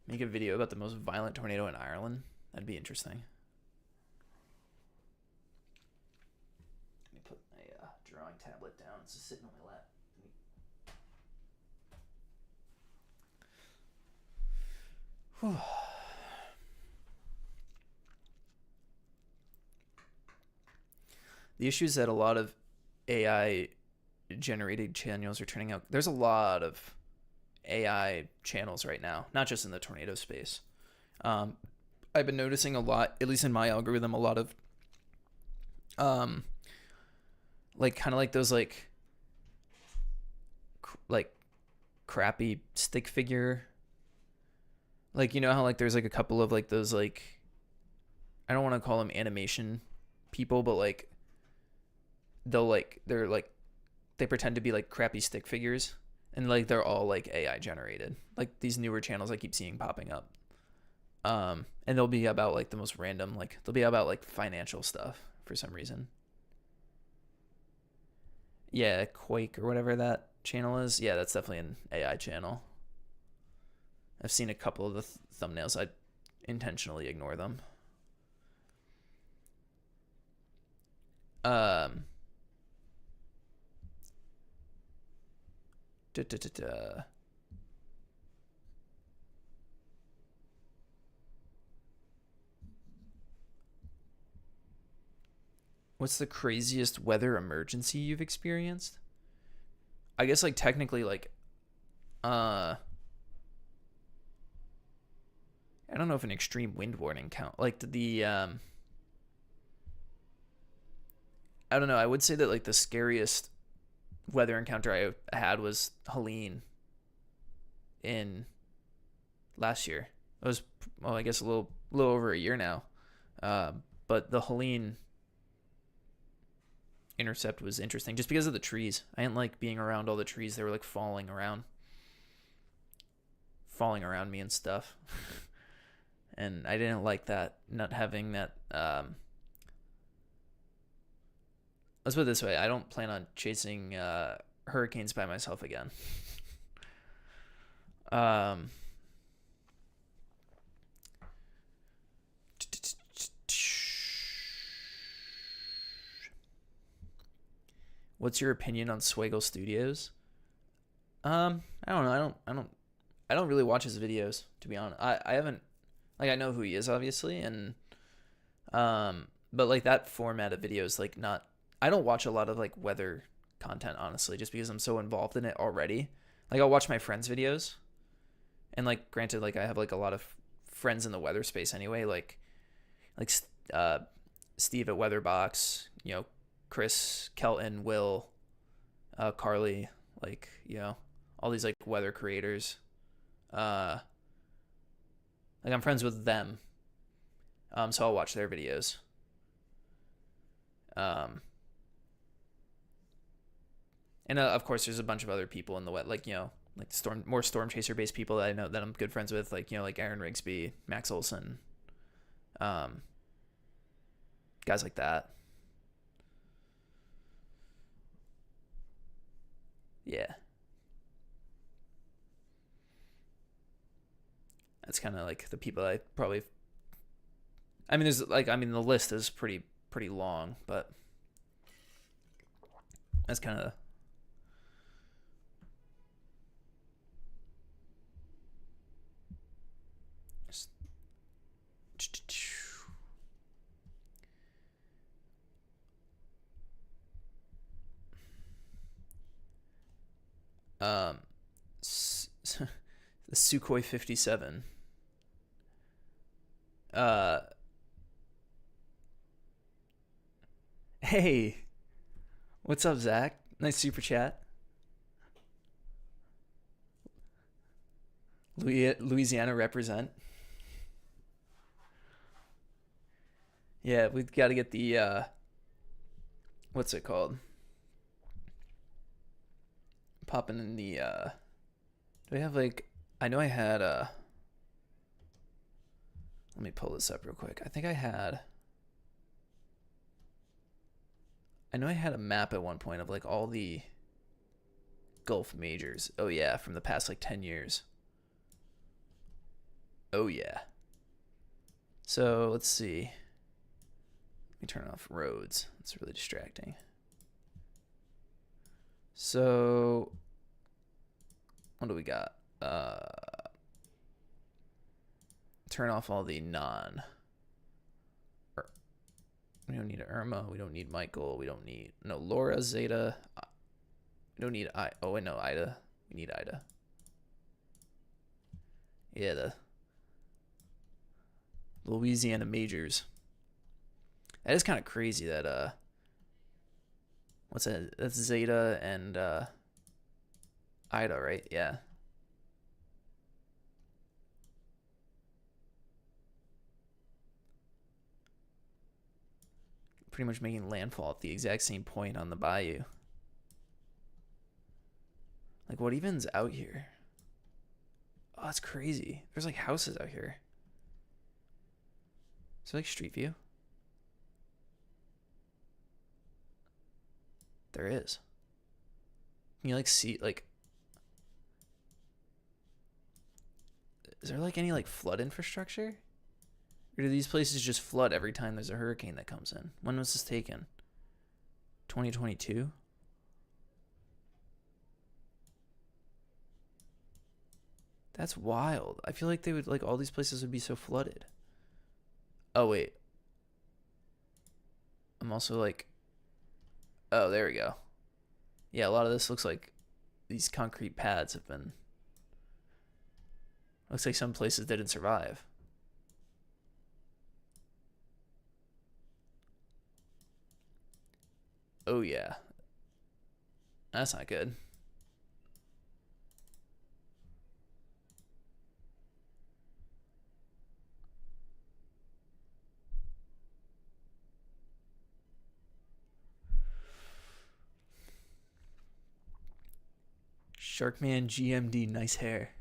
A: Make a video about the most violent tornado in Ireland. That'd be interesting. Let me put a drawing tablet down. It's just sitting on my lap. Whew. The issue is that a lot of AI generated channels are turning out. There's a lot of AI channels right now, not just in the tornado space. Um, I've been noticing a lot, at least in my algorithm, a lot of um, like kind of like those like crappy stick figure. Like how like there's like a couple of like those like I don't want to call them animation people, but like they're like they pretend to be like crappy stick figures and like they're all like AI generated. Like these newer channels I keep seeing popping up. And they'll be about like the most random, like they'll be about like financial stuff for some reason. Yeah, Quake or whatever that channel is. Yeah, that's definitely an AI channel. I've seen a couple of the thumbnails. I intentionally ignore them. Um, da, da, da, da. What's the craziest weather emergency you've experienced? I guess like technically like uh I don't know if an extreme wind warning count like the I don't know. I would say that like the scariest weather encounter I had was Helene in last year. It was well, I guess a little over a year now. But the Helene intercept was interesting just because of the trees. I didn't like being around all the trees. They were like falling around me and stuff. And I didn't like that, not having that. Let's put it this way: I don't plan on chasing hurricanes by myself again. Um, what's your opinion on Swaggle Studios? I don't know. I don't really watch his videos to be honest. I haven't like I know who he is obviously, and but like that format of videos like not. I don't watch a lot of like weather content honestly, just because I'm so involved in it already. Like I'll watch my friends' videos, and like granted, like I have like a lot of friends in the weather space anyway. Like uh, Steve at Weatherbox, Chris, Kelton, Will, Carly, like all these like weather creators. Uh, like I'm friends with them, so I'll watch their videos. Um, and of course, there's a bunch of other people in the wet, like like storm chaser based people that I know that I'm good friends with, like like Aaron Rigsby, Max Olson, um, guys like that. Yeah, That's kind of like the people I probably. I mean, the list is pretty long, but that's kind of. Um, the Sukhoi 57. Hey, what's up, Zach? Nice super chat. Louisiana represent. Yeah, we've got to get the what's it called? Popping in the do we have like I know I had let me pull this up real quick. I know I had a map at one point of like all the Gulf majors. Oh yeah, from the past like 10 years. Oh yeah. So, let's see. Let me turn off roads. It's really distracting. So, what do we got? Turn off all the non. We don't need Irma. We don't need Michael. We don't need Laura, Zeta. We don't need Oh, wait, no, Ida. We need Ida. Yeah, the Louisiana majors. That is kind of crazy that what's that? That's Zeta and Ida, right? Yeah. Pretty much making landfall at the exact same point on the bayou. Like, what even's out here? Oh, that's crazy. There's like houses out here. Is there like Street View? There is. Can you like see like is there like any like flood infrastructure? Or do these places just flood every time there's a hurricane that comes in? When was this taken? 2022? That's wild. I feel like they would like all these places would be so flooded. Oh wait. I'm also like oh, there we go. Yeah, a lot of this looks like these concrete pads have been looks like some places didn't survive. Oh yeah. That's not good. Sharkman GMD, nice hair.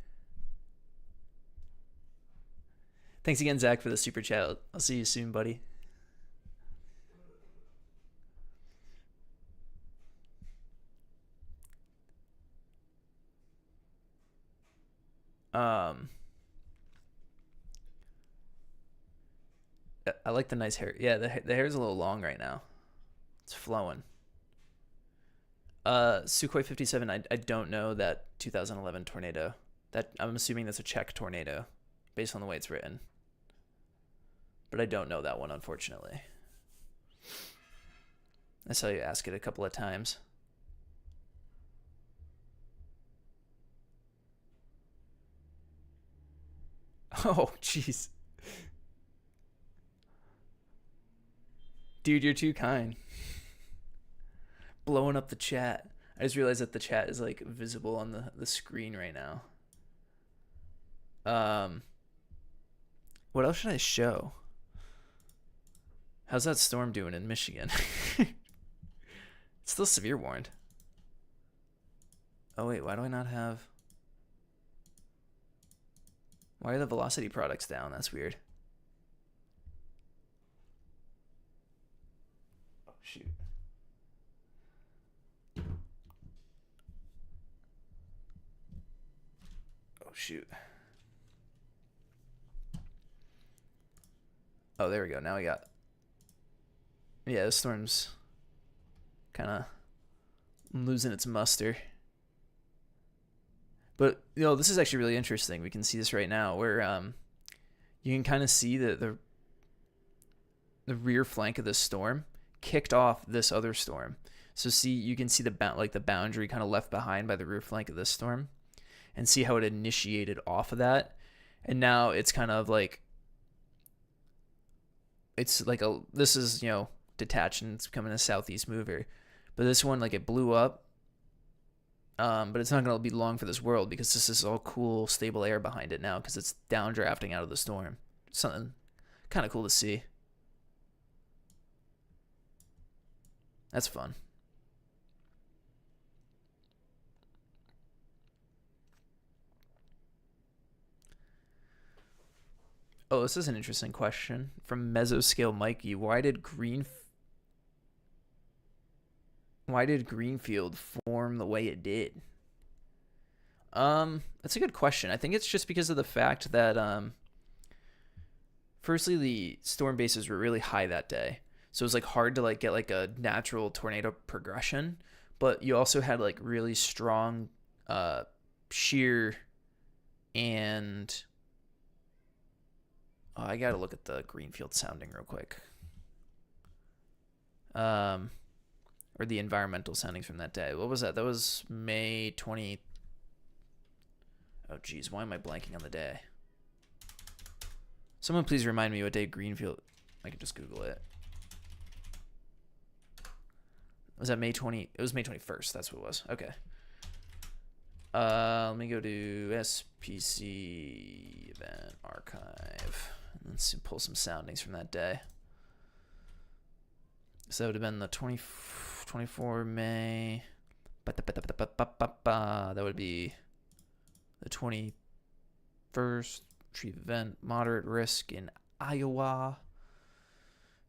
A: Thanks again, Zach, for the super chat. I'll see you soon, buddy. I like the nice hair. Yeah, the hair's a little long right now. It's flowing. Sukhoi 57. I don't know that 2011 tornado. That I'm assuming that's a Czech tornado, based on the way it's written. But I don't know that one, unfortunately. I saw you ask it a couple of times. Oh, jeez. Dude, you're too kind. Blowing up the chat. I just realized that the chat is like visible on the screen right now. What else should I show? How's that storm doing in Michigan? It's still severe warned. Oh wait, why do I not have? Why are the velocity products down? That's weird. Oh shoot. Oh shoot. Oh, there we go. Now we got. Yeah, the storm's kind of losing its muster. But this is actually really interesting. We can see this right now, where you can kind of see that the rear flank of the storm kicked off this other storm. So you can see the boundary kind of left behind by the rear flank of this storm, and see how it initiated off of that, and now it's kind of like this is detached and it's becoming a southeast mover, but this one like it blew up, but it's not going to be long for this world because this is all cool stable air behind it now because it's downdrafting out of the storm. Something kind of cool to see. That's fun. Oh, this is an interesting question from Mesoscale Mikey. Why did Greenfield form the way it did? That's a good question. I think it's just because of the fact that firstly the storm bases were really high that day. So it was like hard to like get like a natural tornado progression, but you also had like really strong shear and I gotta look at the Greenfield sounding real quick. Or the environmental soundings from that day. What was that? That was May 20. Oh, geez. Why am I blanking on the day? Someone please remind me what day Greenfield. I can just Google it. Was that May 20? It was May 21st. That's what it was. Okay. Let me go to SPC event archive. Let's pull some soundings from that day. So that would have been the 24 May. That would be the 21st. Retrieve event. Moderate risk in Iowa.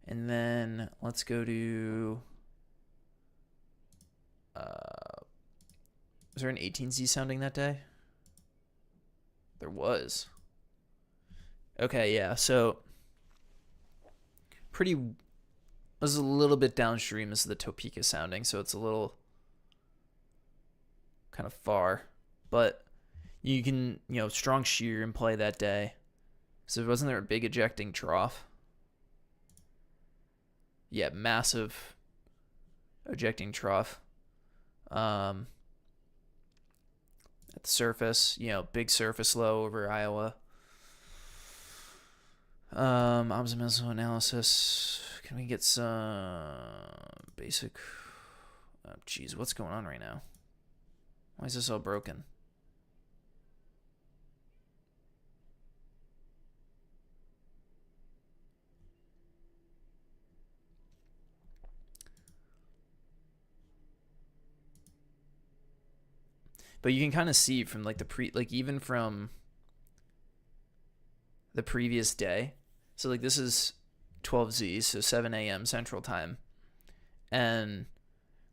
A: And then let's go to... was there an 18Z sounding that day? There was. Okay, yeah. So pretty was a little bit downstream is the Topeka sounding, so it's a little kind of far, but you can strong shear in play that day. So wasn't there a big ejecting trough? Yeah, massive ejecting trough. At the surface, big surface low over Iowa. Optimism analysis. Can we get some basic? Oh, geez, what's going on right now? Why is this all broken? But you can kind of see from like even from the previous day. So like this is 12Z, so 7 a.m. Central Time. And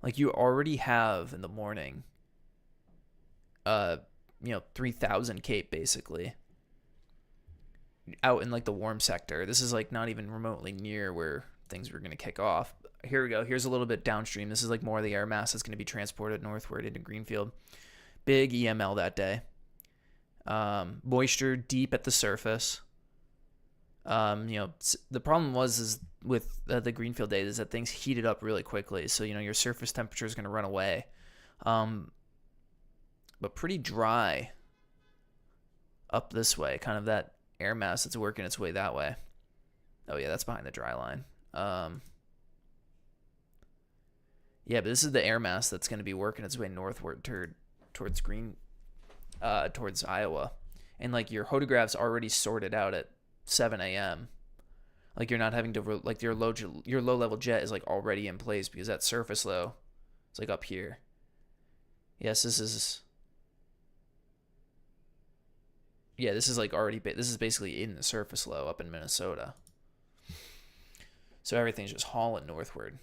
A: like you already have in the morning 3,000 Cape basically out in like the warm sector. This is like not even remotely near where things were going to kick off. Here we go. Here's a little bit downstream. This is like more of the air mass that's going to be transported northward into Greenfield. Big EML that day. Moisture deep at the surface. The problem is with the Greenfield days is that things heated up really quickly. So, your surface temperature is going to run away. But pretty dry up this way. Kind of that air mass that's working its way that way. Oh, yeah, that's behind the dry line. Yeah, but this is the air mass that's going to be working its way northward towards towards Iowa. And, like, your photographs already sorted out at 7 a.m. Like, you're not having to, like, your low-level jet is, like, already in place because that surface low is, like, up here. Yes, this is... Yeah, this is, like, this is basically in the surface low up in Minnesota. So everything's just hauling northward.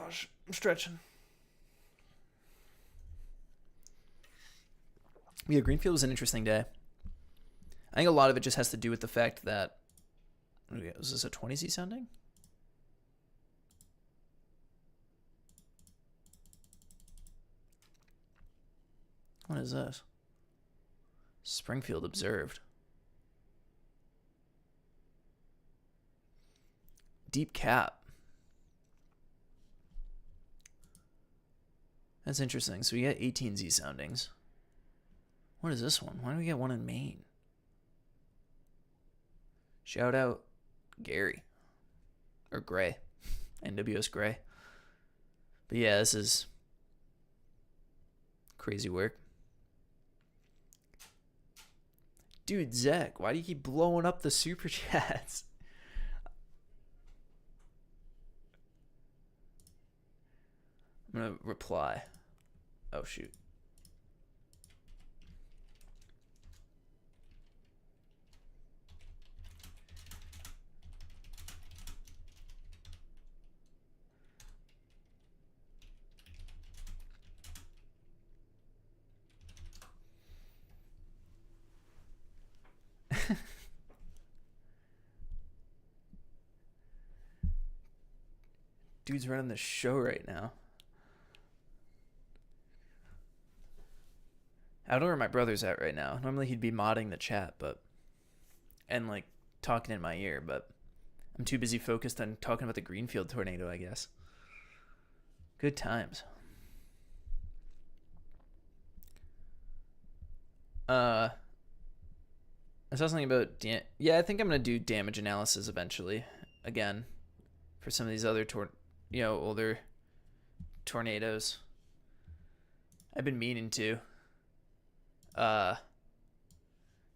A: gosh, I'm stretching. Yeah, Greenfield was an interesting day. I think a lot of it just has to do with the fact that... Was this a 20Z sounding? What is this? Springfield observed. Deep cap. That's interesting. So we get 18Z soundings. What is this one? Why do we get one in Maine? Shout out Gary. Or Gray. NWS Gray. But yeah, this is crazy work. Dude, Zach, why do you keep blowing up the super chats? I'm going to reply. Oh, shoot. Dude's running the show right now. I don't know where my brother's at right now. Normally he'd be modding the chat, and like talking in my ear, but I'm too busy focused on talking about the Greenfield tornado, I guess. Good times. I saw something about yeah, I think I'm gonna do damage analysis eventually again for some of these other older tornadoes. I've been meaning to.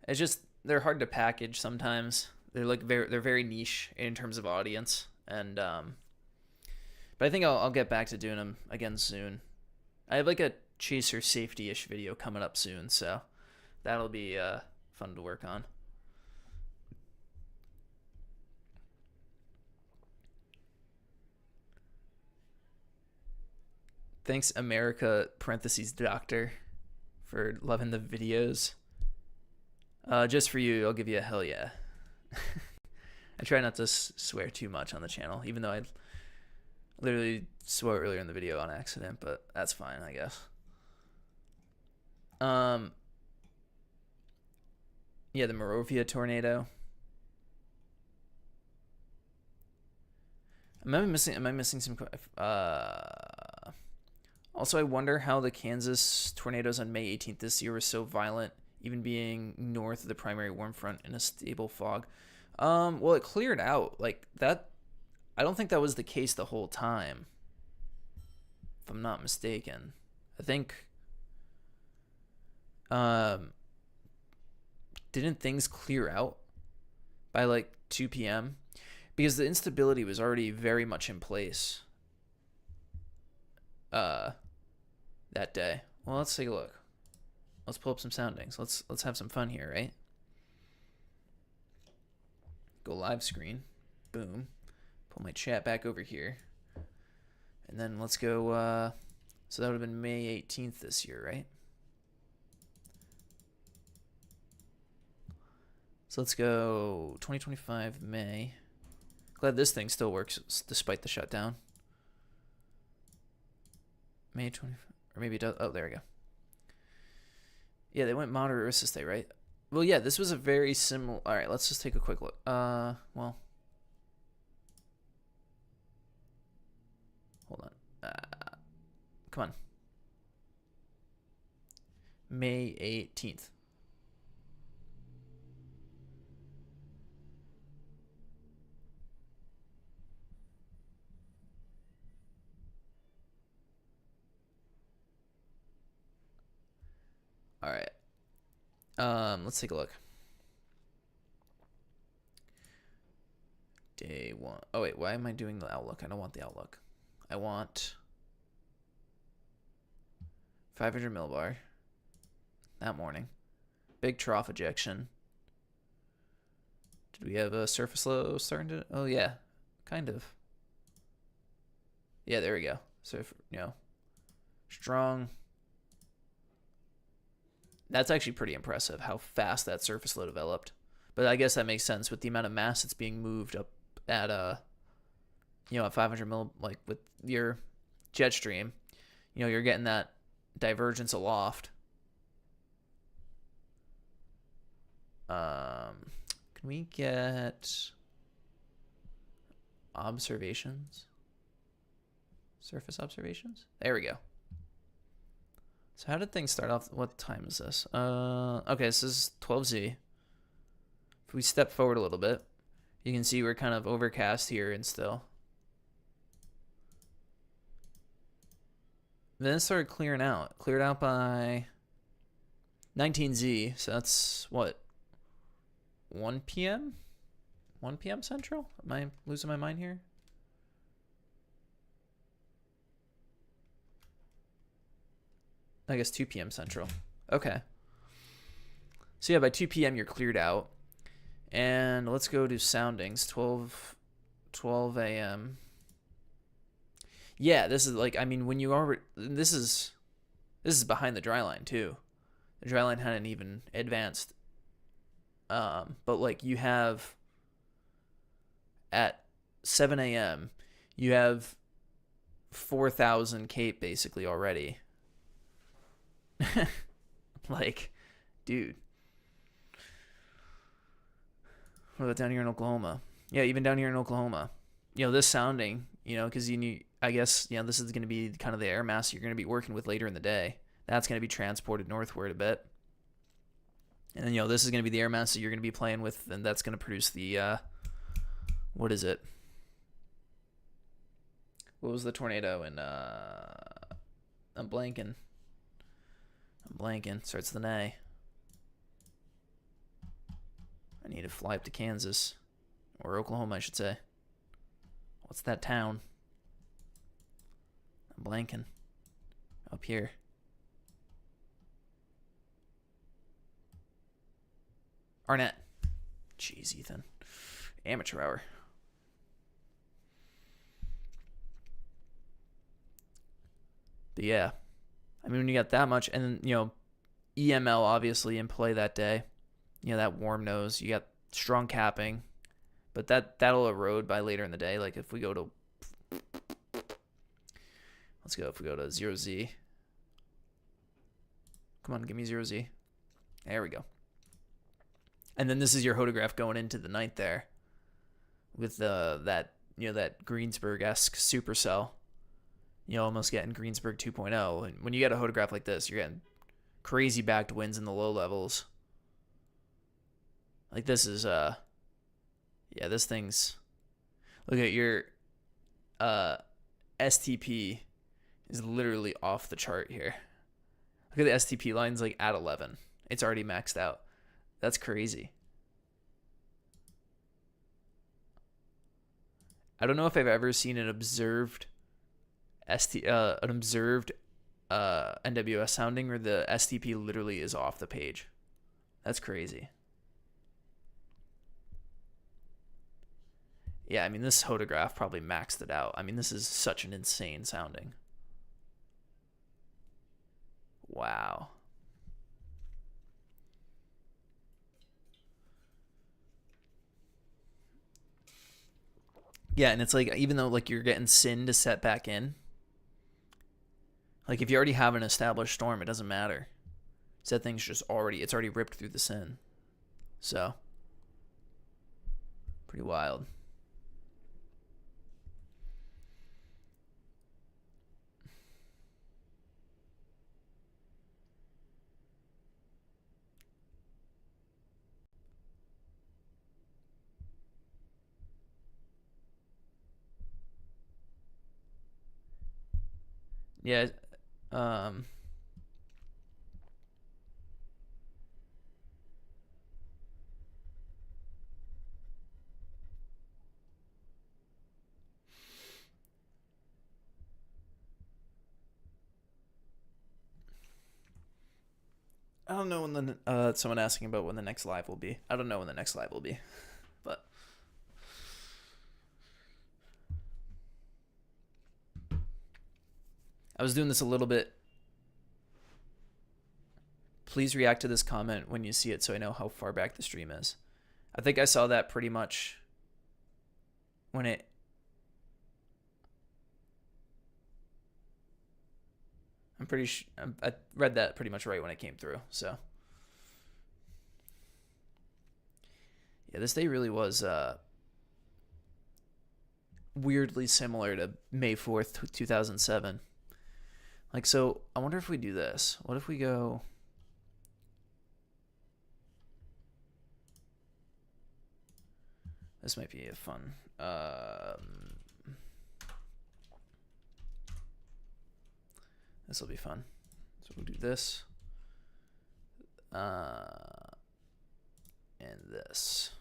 A: It's just they're hard to package sometimes. They're like they're very niche in terms of audience, and but I think I'll get back to doing them again soon. I have like a chaser safety-ish video coming up soon, so that'll be fun to work on. Thanks, America (Doctor) for loving the videos. Just for you, I'll give you a hell yeah. I try not to swear too much on the channel, even though I literally swore earlier in the video on accident, but that's fine, I guess. Yeah, the Morovia tornado. Am I missing some? Also, I wonder how the Kansas tornadoes on May 18th this year were so violent, even being north of the primary warm front in a stable fog. Well, it cleared out like that. I don't think that was the case the whole time, if I'm not mistaken. I think, didn't things clear out by like 2 p.m.? Because the instability was already very much in place that day. Well, let's take a look. Let's pull up some soundings. Let's have some fun here, right? Go live screen. Boom. Pull my chat back over here. And then let's go, so that would have been May 18th this year, right? So let's go 2025 May. Glad this thing still works despite the shutdown. May 20, or maybe it does. Oh, there we go. Yeah, they went moderate risk this day, right? Well, yeah, this was a very similar. All right, let's just take a quick look. Well, hold on. Come on. May 18th. All right. Let's take a look. Day one. Oh wait, why am I doing the outlook? I don't want the outlook. I want 500 millibar that morning. Big trough ejection. Did we have a surface low starting to? Oh yeah, kind of. Yeah, there we go. So, strong. That's actually pretty impressive how fast that surface low developed. But I guess that makes sense with the amount of mass that's being moved up at at 500 mil, like with your jet stream. You're getting that divergence aloft. Can we get observations? Surface observations? There we go. So how did things start off? What time is this? Okay, this is 12Z. If we step forward a little bit, you can see we're kind of overcast here and still. Then it started clearing out. Cleared out by 19Z, so that's what? 1 p.m.? 1 p.m. Central? Am I losing my mind here? I guess 2 p.m. Central. Okay. So yeah, by 2 p.m. you're cleared out. And let's go to soundings. 12 a.m. Yeah, this is like, I mean, when you already, this is behind the dry line too. The dry line hadn't even advanced. But like you have at 7 a.m. you have 4,000 Cape basically already. Like, dude. What about down here in Oklahoma? Yeah, even down here in Oklahoma. This sounding, because I guess, this is going to be kind of the air mass you're going to be working with later in the day. That's going to be transported northward a bit. And then, this is going to be the air mass that you're going to be playing with, and that's going to produce the, what is it? What was the tornado in, I'm blanking. Starts with an A. I need to fly up to Kansas. Or Oklahoma, I should say. What's that town? I'm blanking. Up here. Arnett. Jeez, Ethan. Amateur hour. But yeah. I mean, when you got that much, and then, EML obviously in play that day. That warm nose. You got strong capping. But that'll erode by later in the day. Like if we go to, let's go, if we go to 0Z. Come on, give me 0Z. There we go. And then this is your hodograph going into the night there. With that Greensburg-esque supercell. Almost getting Greensburg 2.0. And when you get a hodograph like this, you're getting crazy backed winds in the low levels. Like this is yeah, this thing's, look at your STP is literally off the chart here. Look at the STP line's like at 11. It's already maxed out. That's crazy. I don't know if I've ever seen an observed NWS sounding where the STP literally is off the page. That's crazy. Yeah, I mean, this hodograph probably maxed it out. I mean, this is such an insane sounding. Wow. Yeah, and it's like, even though like you're getting SYN to set back in, like if you already have an established storm, it doesn't matter. So that thing's just it's already ripped through the SYN. So, pretty wild. Yeah, I don't know when someone asking about when the next live will be. I don't know when the next live will be, but I was doing this a little bit. Please react to this comment when you see it so I know how far back the stream is. I think I saw that pretty much when it... I'm pretty sure I read that pretty much right when it came through. So yeah, this day really was weirdly similar to May 4th, 2007. Like, so I wonder if we do this. What if we go... This might be a fun... This will be fun. So we'll do this. And this.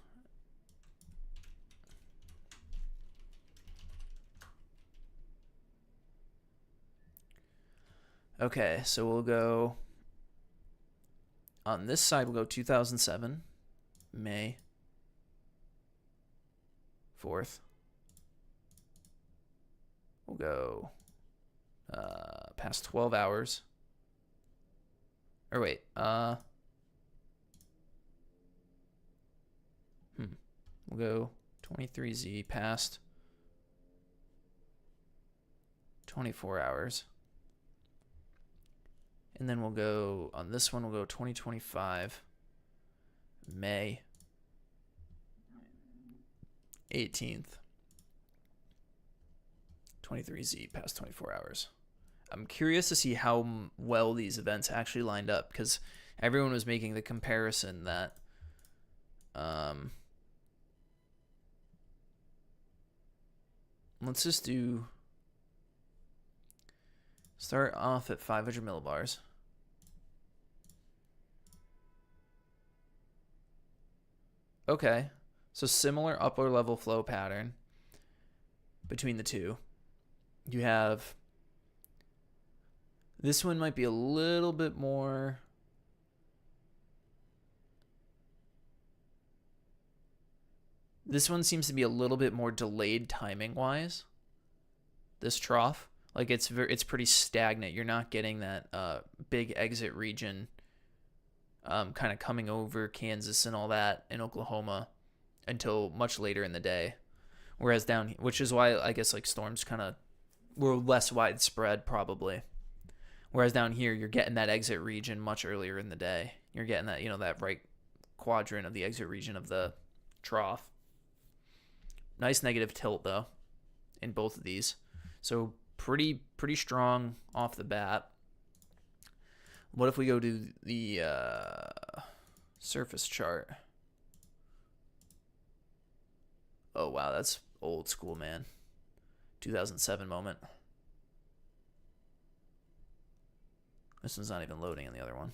A: Okay, so we'll go... On this side, we'll go 2007, May 4th. We'll go past 12 hours. Or wait, we'll go 23Z past 24 hours. And then we'll go, on this one, we'll go 2025, May 18th, 23Z past 24 hours. I'm curious to see how well these events actually lined up, because everyone was making the comparison that let's just do start off at 500 millibars. Okay, so similar upper level flow pattern between the two. You have this one might be a little bit more this one seems to be a little bit more delayed timing wise. This trough, like it's pretty stagnant. You're not getting that big exit region kind of coming over Kansas and all that in Oklahoma until much later in the day. Whereas down here, which is why I guess like storms kind of were less widespread probably. Whereas down here, you're getting that exit region much earlier in the day. You're getting that, that right quadrant of the exit region of the trough. Nice negative tilt though in both of these. So pretty strong off the bat. What if we go to the surface chart? Oh, wow, that's old school, man. 2007 moment. This one's not even loading in the other one.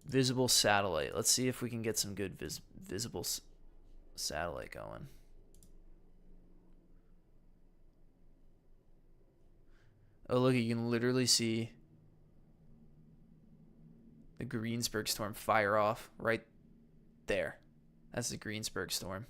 A: Visible satellite. Let's see if we can get some good visible satellite going. Oh, look, you can literally see the Greensburg storm fire off right there. That's the Greensburg storm.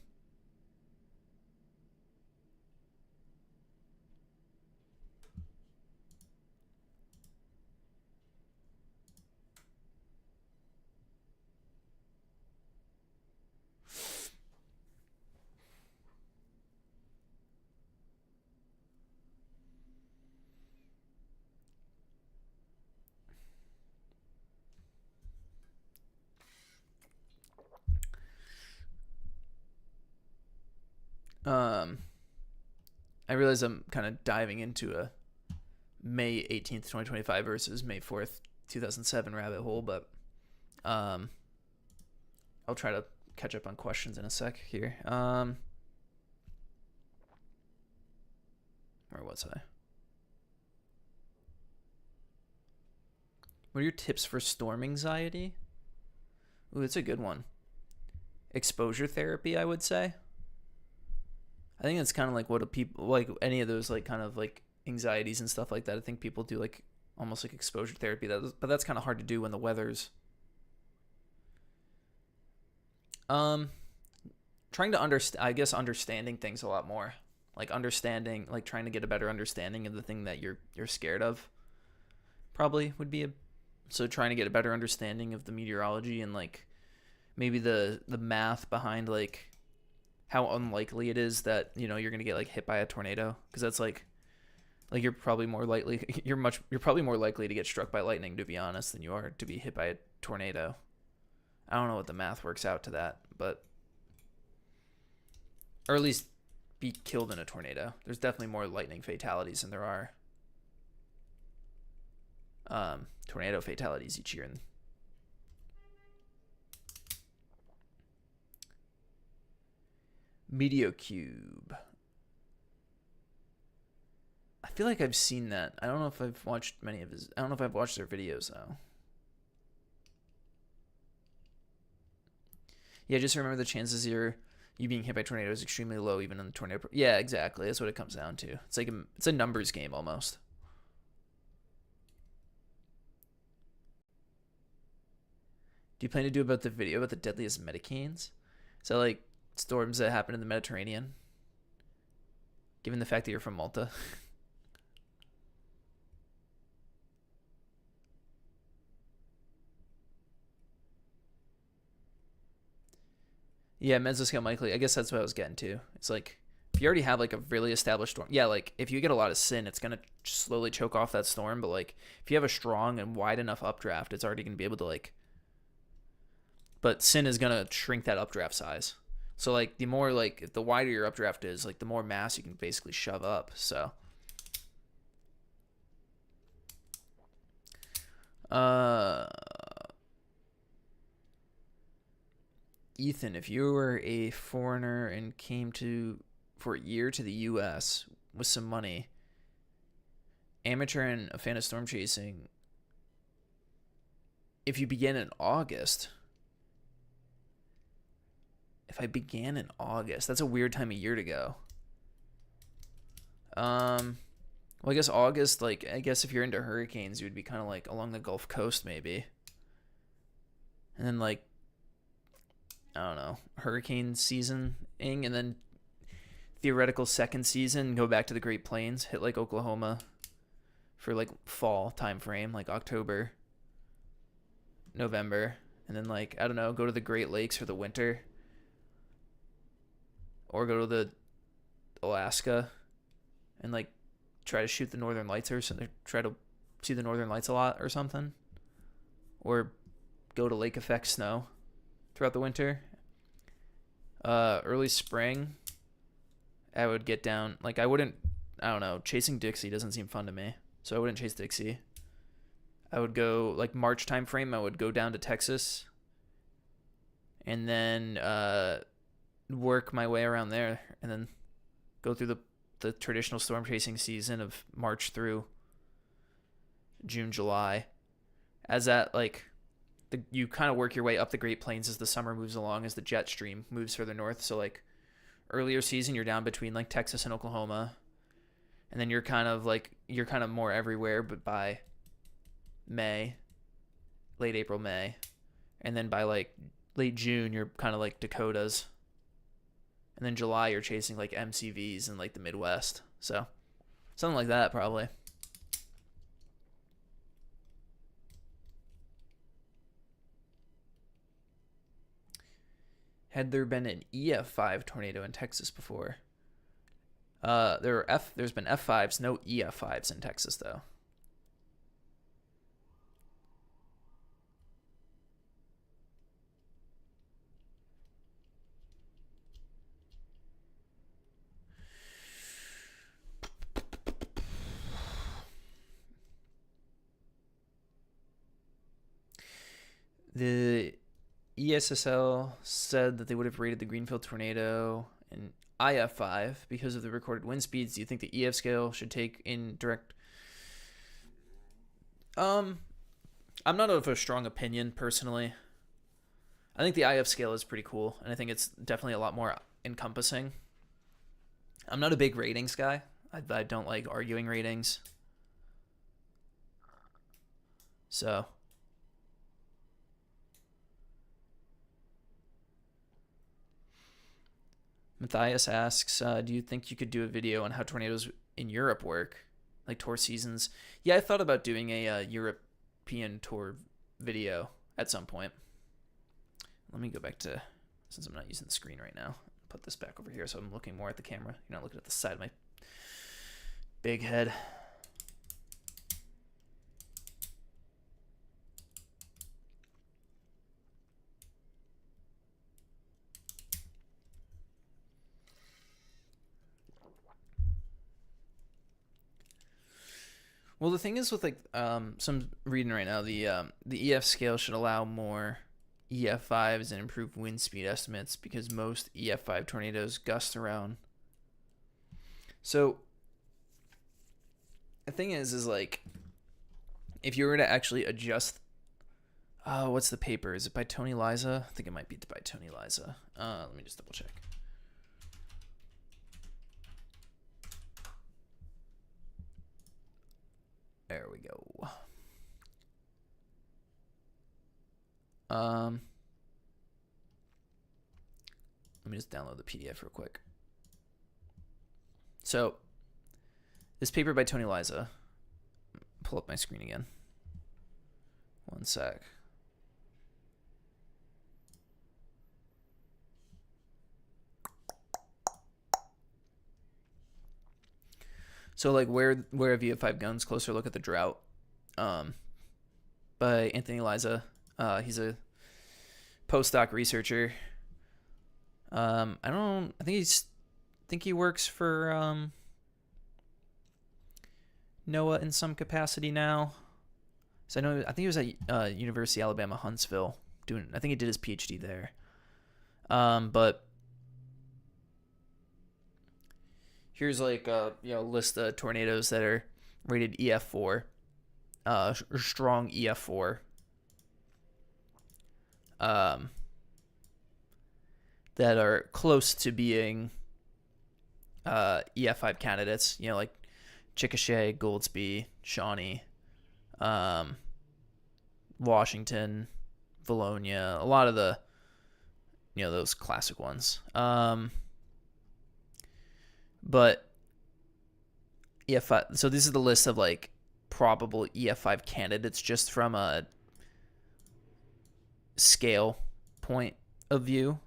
A: I realize I'm kind of diving into a May 18th, 2025 versus May 4th, 2007 rabbit hole, but I'll try to catch up on questions in a sec here. Where was I? What are your tips for storm anxiety? Ooh, it's a good one. Exposure therapy, I would say. I think it's kind of like what a people like any of those like kind of like anxieties and stuff like that. I think people do like almost like exposure therapy. But that's kind of hard to do when the weather's trying to understanding things a lot more. Like understanding, like trying to get a better understanding of the thing that you're scared of. Probably would be a so trying to get a better understanding of the meteorology and like maybe the math behind like how unlikely it is that you're gonna get like hit by a tornado, because that's like you're probably more likely you're probably more likely to get struck by lightning, to be honest, than you are to be hit by a tornado. I don't know what the math works out to that, but or at least be killed in a tornado. There's definitely more lightning fatalities than there are tornado fatalities each year. Mediocube. I feel like I've seen that. I don't know if I've watched many of his. I don't know if I've watched their videos though. Yeah, just remember the chances you being hit by tornado is extremely low, even in the tornado. Yeah, exactly. That's what it comes down to. It's like it's a numbers game almost. Do you plan to do about the video about the deadliest Medicanes? So like storms that happen in the Mediterranean. Given the fact that you're from Malta. Yeah, mesoscale Mikely. I guess that's what I was getting to. It's like if you already have like a really established storm, yeah, like if you get a lot of sin, it's gonna slowly choke off that storm. But like if you have a strong and wide enough updraft, it's already gonna be able to like. But sin is gonna shrink that updraft size. So like the more like if the wider your updraft is, like the more mass you can basically shove up. So. Ethan, if you were a foreigner and came for a year to the U.S. with some money, amateur and a fan of storm chasing, if you began in August, if I began in August, that's a weird time of year to go. Well, I guess August, like, I guess if you're into hurricanes, you would be kind of like along the Gulf Coast, maybe. And then, like, I don't know, hurricane seasoning, and then theoretical second season, go back to the Great Plains, hit like Oklahoma for like fall time frame, like October, November, and then like I don't know, go to the Great Lakes for the winter, or go to the Alaska, and like try to shoot the Northern Lights or something, try to see the Northern Lights a lot or something, or go to lake effect snow throughout the winter. Early spring, I would get down. Like I don't know. Chasing Dixie doesn't seem fun to me, so I wouldn't chase Dixie. I would go like March time frame. I would go down to Texas, and then work my way around there, and then go through the traditional storm chasing season of March through June, July. As that like you kind of work your way up the Great Plains as the summer moves along, as the jet stream moves further north. So like earlier season, you're down between like Texas and Oklahoma, and then you're kind of more everywhere. But by May, late April, May, and then by like late June, you're kind of like Dakotas, and then July you're chasing like MCVs in like the Midwest. So something like that probably. Had there been an EF5 tornado in Texas before? There's been F5s, no EF5s in Texas though. The ESSL said that they would have rated the Greenfield tornado an IF5 because of the recorded wind speeds. Do you think the EF scale should take in direct? I'm not of a strong opinion personally. I think the IF scale is pretty cool, and I think it's definitely a lot more encompassing. I'm not a big ratings guy. I don't like arguing ratings. So Matthias asks, do you think you could do a video on how tornadoes in Europe work, like tour seasons? Yeah, I thought about doing a European tour video at some point. Let me go back to, since I'm not using the screen right now, put this back over here so I'm looking more at the camera. You're not looking at the side of my big head. Well, the thing is with like so I'm reading right now, the EF scale should allow more EF5s and improve wind speed estimates because most EF5 tornadoes gust around. So the thing is like if you were to actually adjust, what's the paper? Is it by Tony Liza? I think it might be by Tony Liza. Let me just double check. There we go. Let me just download the PDF real quick. So, this paper by Tony Liza. Pull up my screen again. One sec. So like where have you 5 guns? Closer look at the drought. By Anthony Liza. He's a postdoc researcher. I think he works for NOAA in some capacity now. So I think he was at University of Alabama Huntsville I think he did his PhD there. But here's like a list of tornadoes that are rated EF4, or strong EF4. That are close to being EF5 candidates, like Chickasha, Goldsby, Shawnee, Washington, Valonia, a lot of the, those classic ones. But EF5, so this is the list of like probable EF5 candidates just from a scale point of view.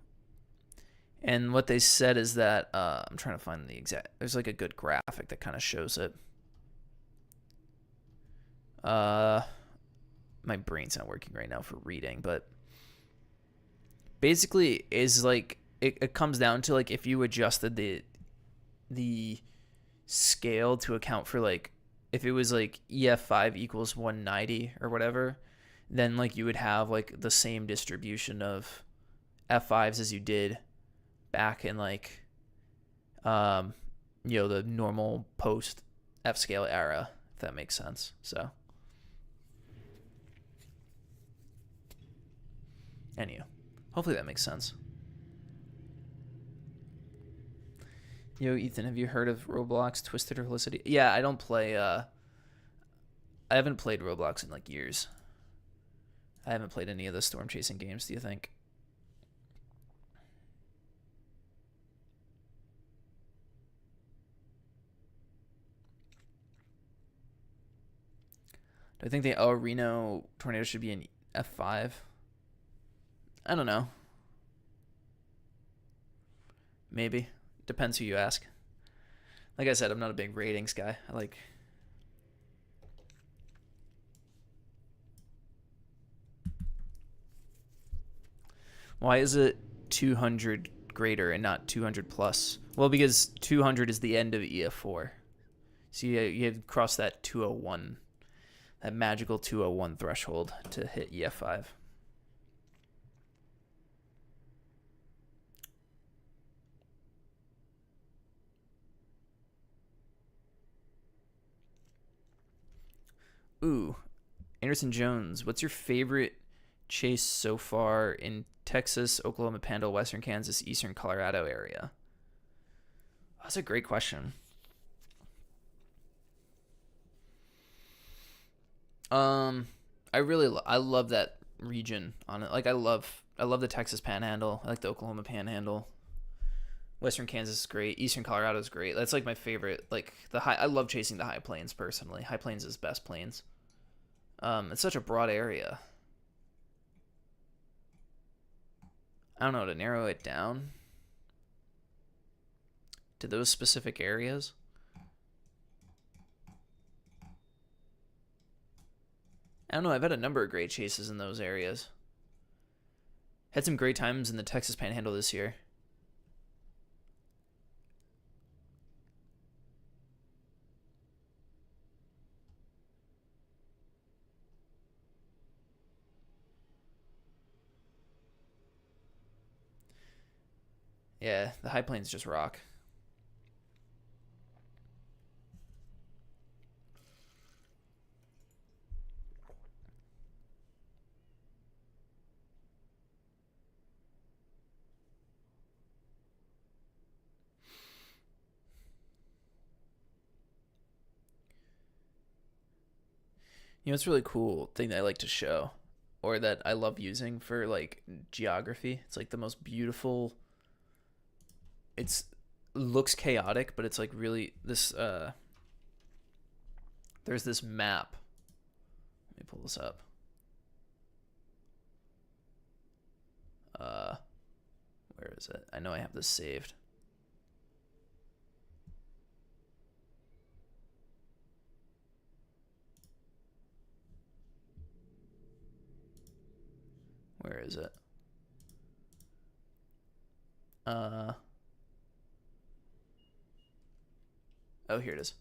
A: And what they said is that, I'm trying to find the exact, there's like a good graphic that kind of shows it. My brain's not working right now for reading, but basically is like, it comes down to like if you adjusted the scale to account for like, if it was like EF5 equals 190 or whatever, then like you would have like the same distribution of F5s as you did back in like the normal post F scale era, if that makes sense. So anyway, hopefully that makes sense. Ethan, have you heard of Roblox Twisted or Helicity? Yeah, I don't play I haven't played Roblox in like years. I haven't played any of the storm chasing games, do you think? Do I think the El Reno tornado should be an F5? I don't know. Maybe. Depends who you ask. Like I said, I'm not a big ratings guy. I like... Why is it 200 greater and not 200 plus? Well, because 200 is the end of EF4. So you have to cross that 201, that magical 201 threshold to hit EF5. Ooh, Anderson Jones, what's your favorite chase so far in Texas, Oklahoma, Panhandle, Western Kansas, Eastern Colorado area? That's a great question. I love that region on it. Like I love the Texas Panhandle. I like the Oklahoma Panhandle. Western Kansas is great. Eastern Colorado is great. That's like my favorite. Like the high, I love chasing the high plains personally. High plains is best plains. It's such a broad area. I don't know, to narrow it down to those specific areas. I don't know. I've had a number of great chases in those areas. Had some great times in the Texas Panhandle this year. Yeah, the high plains just rock. You know, it's really cool thing that I like to show, or that I love using for like geography. It's like the most beautiful. It's looks chaotic, but it's like really this. There's this map. Let me pull this up. Where is it? I know I have this saved. Where is it? Oh, here it is.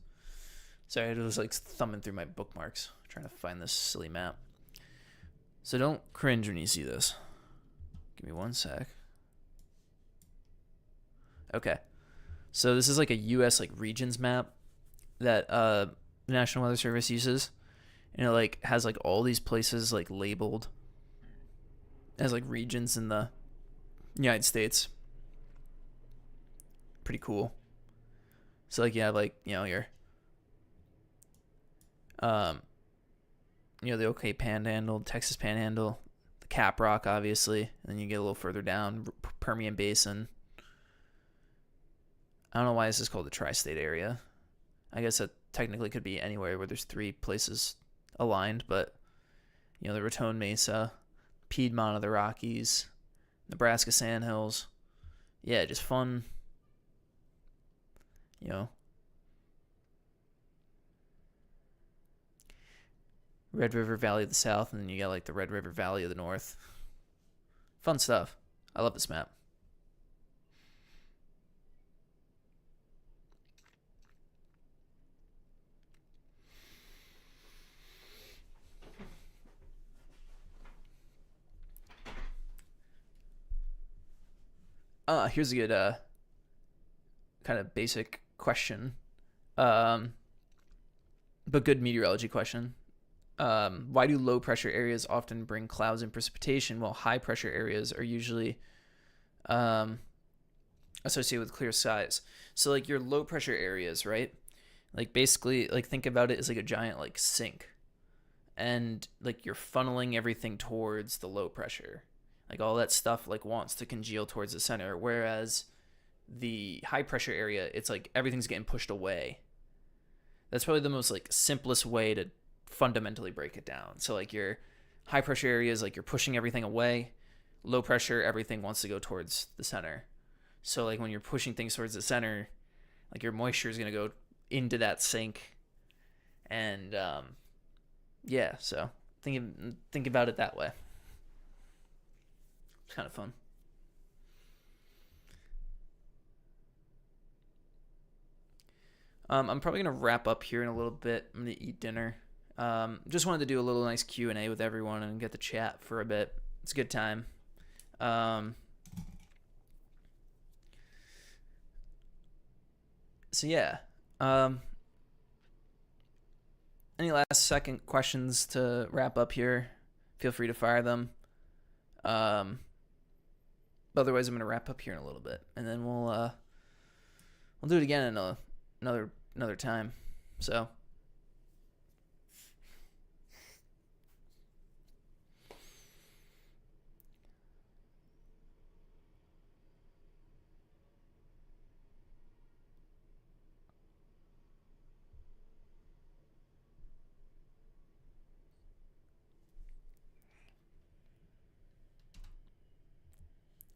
A: Sorry, I was like thumbing through my bookmarks, trying to find this silly map. So don't cringe when you see this. Give me one sec. Okay. So this is like a US like regions map that the National Weather Service uses. And it like has like all these places like labeled as like regions in the United States. Pretty cool. So like you have like, you know, your you know, the OK Panhandle, Texas Panhandle, the Cap Rock obviously, and then you get a little further down, Permian Basin. I don't know why this is called the tri-state area. I guess that technically could be anywhere where there's three places aligned, but you know, the Raton Mesa, Piedmont of the Rockies, Nebraska Sandhills. Yeah, just fun. You know, Red River Valley of the South, and then you got like the Red River Valley of the North. Fun stuff. I love this map. Here's a good kind of basic question, but good meteorology question. Why do low pressure areas often bring clouds and precipitation while high pressure areas are usually associated with clear skies? So like your low pressure areas, right? Like basically like think about it as like a giant like sink, and like you're funneling everything towards the low pressure. Like all that stuff like wants to congeal towards the center, whereas the high pressure area, it's like everything's getting pushed away. That's probably the most like simplest way to fundamentally break it down. So like your high pressure areas, like you're pushing everything away. Low pressure, everything wants to go towards the center. So like when you're pushing things towards the center, like your moisture is going to go into that sink. And yeah, so think about it that way. It's kind of fun. I'm probably gonna wrap up here in a little bit. I'm gonna eat dinner. Just wanted to do a little nice Q&A with everyone and get the chat for a bit. It's a good time. So yeah. Any last second questions to wrap up here? Feel free to fire them. Otherwise, I'm gonna wrap up here in a little bit, and then we'll do it again in another time. So.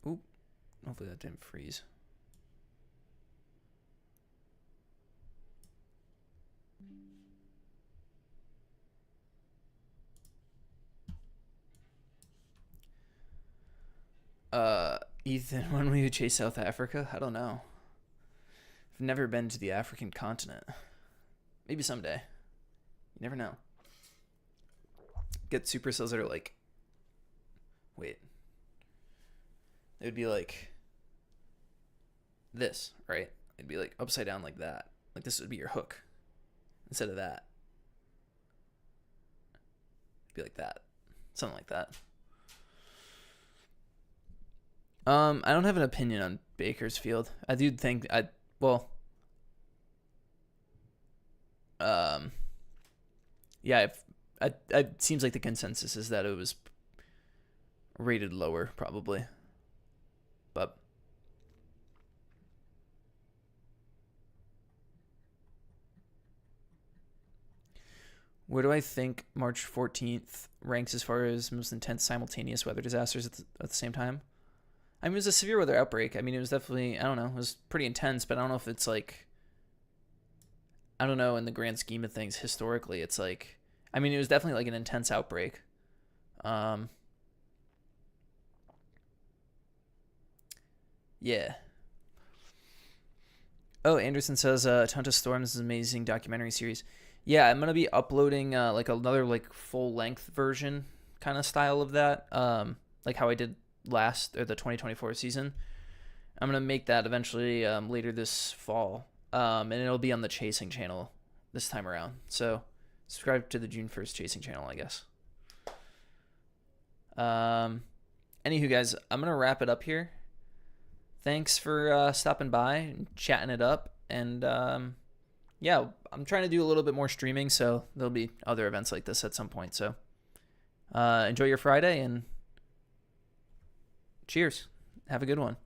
A: Oop. Hopefully that didn't freeze. Ethan, when will you chase South Africa? I don't know. I've never been to the African continent. Maybe someday. You never know. Get supercells that are like... Wait. It would be like... this, right? It'd be like upside down like that. Like this would be your hook. Instead of that. It'd be like that. Something like that. I don't have an opinion on Bakersfield. I do think yeah, it seems like the consensus is that it was rated lower, probably. But where do I think March 14th ranks as far as most intense simultaneous weather disasters at the same time? I mean, it was a severe weather outbreak. I mean, it was definitely, I don't know, it was pretty intense, but I don't know if it's like, I don't know, in the grand scheme of things, historically, it's like, I mean, it was definitely like an intense outbreak. Yeah. Oh, Anderson says, Tonta Storms is an amazing documentary series. Yeah, I'm going to be uploading like another like full-length version kind of style of that, like how I did the 2024 season. I'm going to make that eventually later this fall, and it'll be on the Chasing channel this time around. So subscribe to the June 1st Chasing channel, I guess. Anywho, guys, I'm going to wrap it up here. Thanks for stopping by and chatting it up. And yeah, I'm trying to do a little bit more streaming, so there'll be other events like this at some point. So enjoy your Friday and cheers. Have a good one.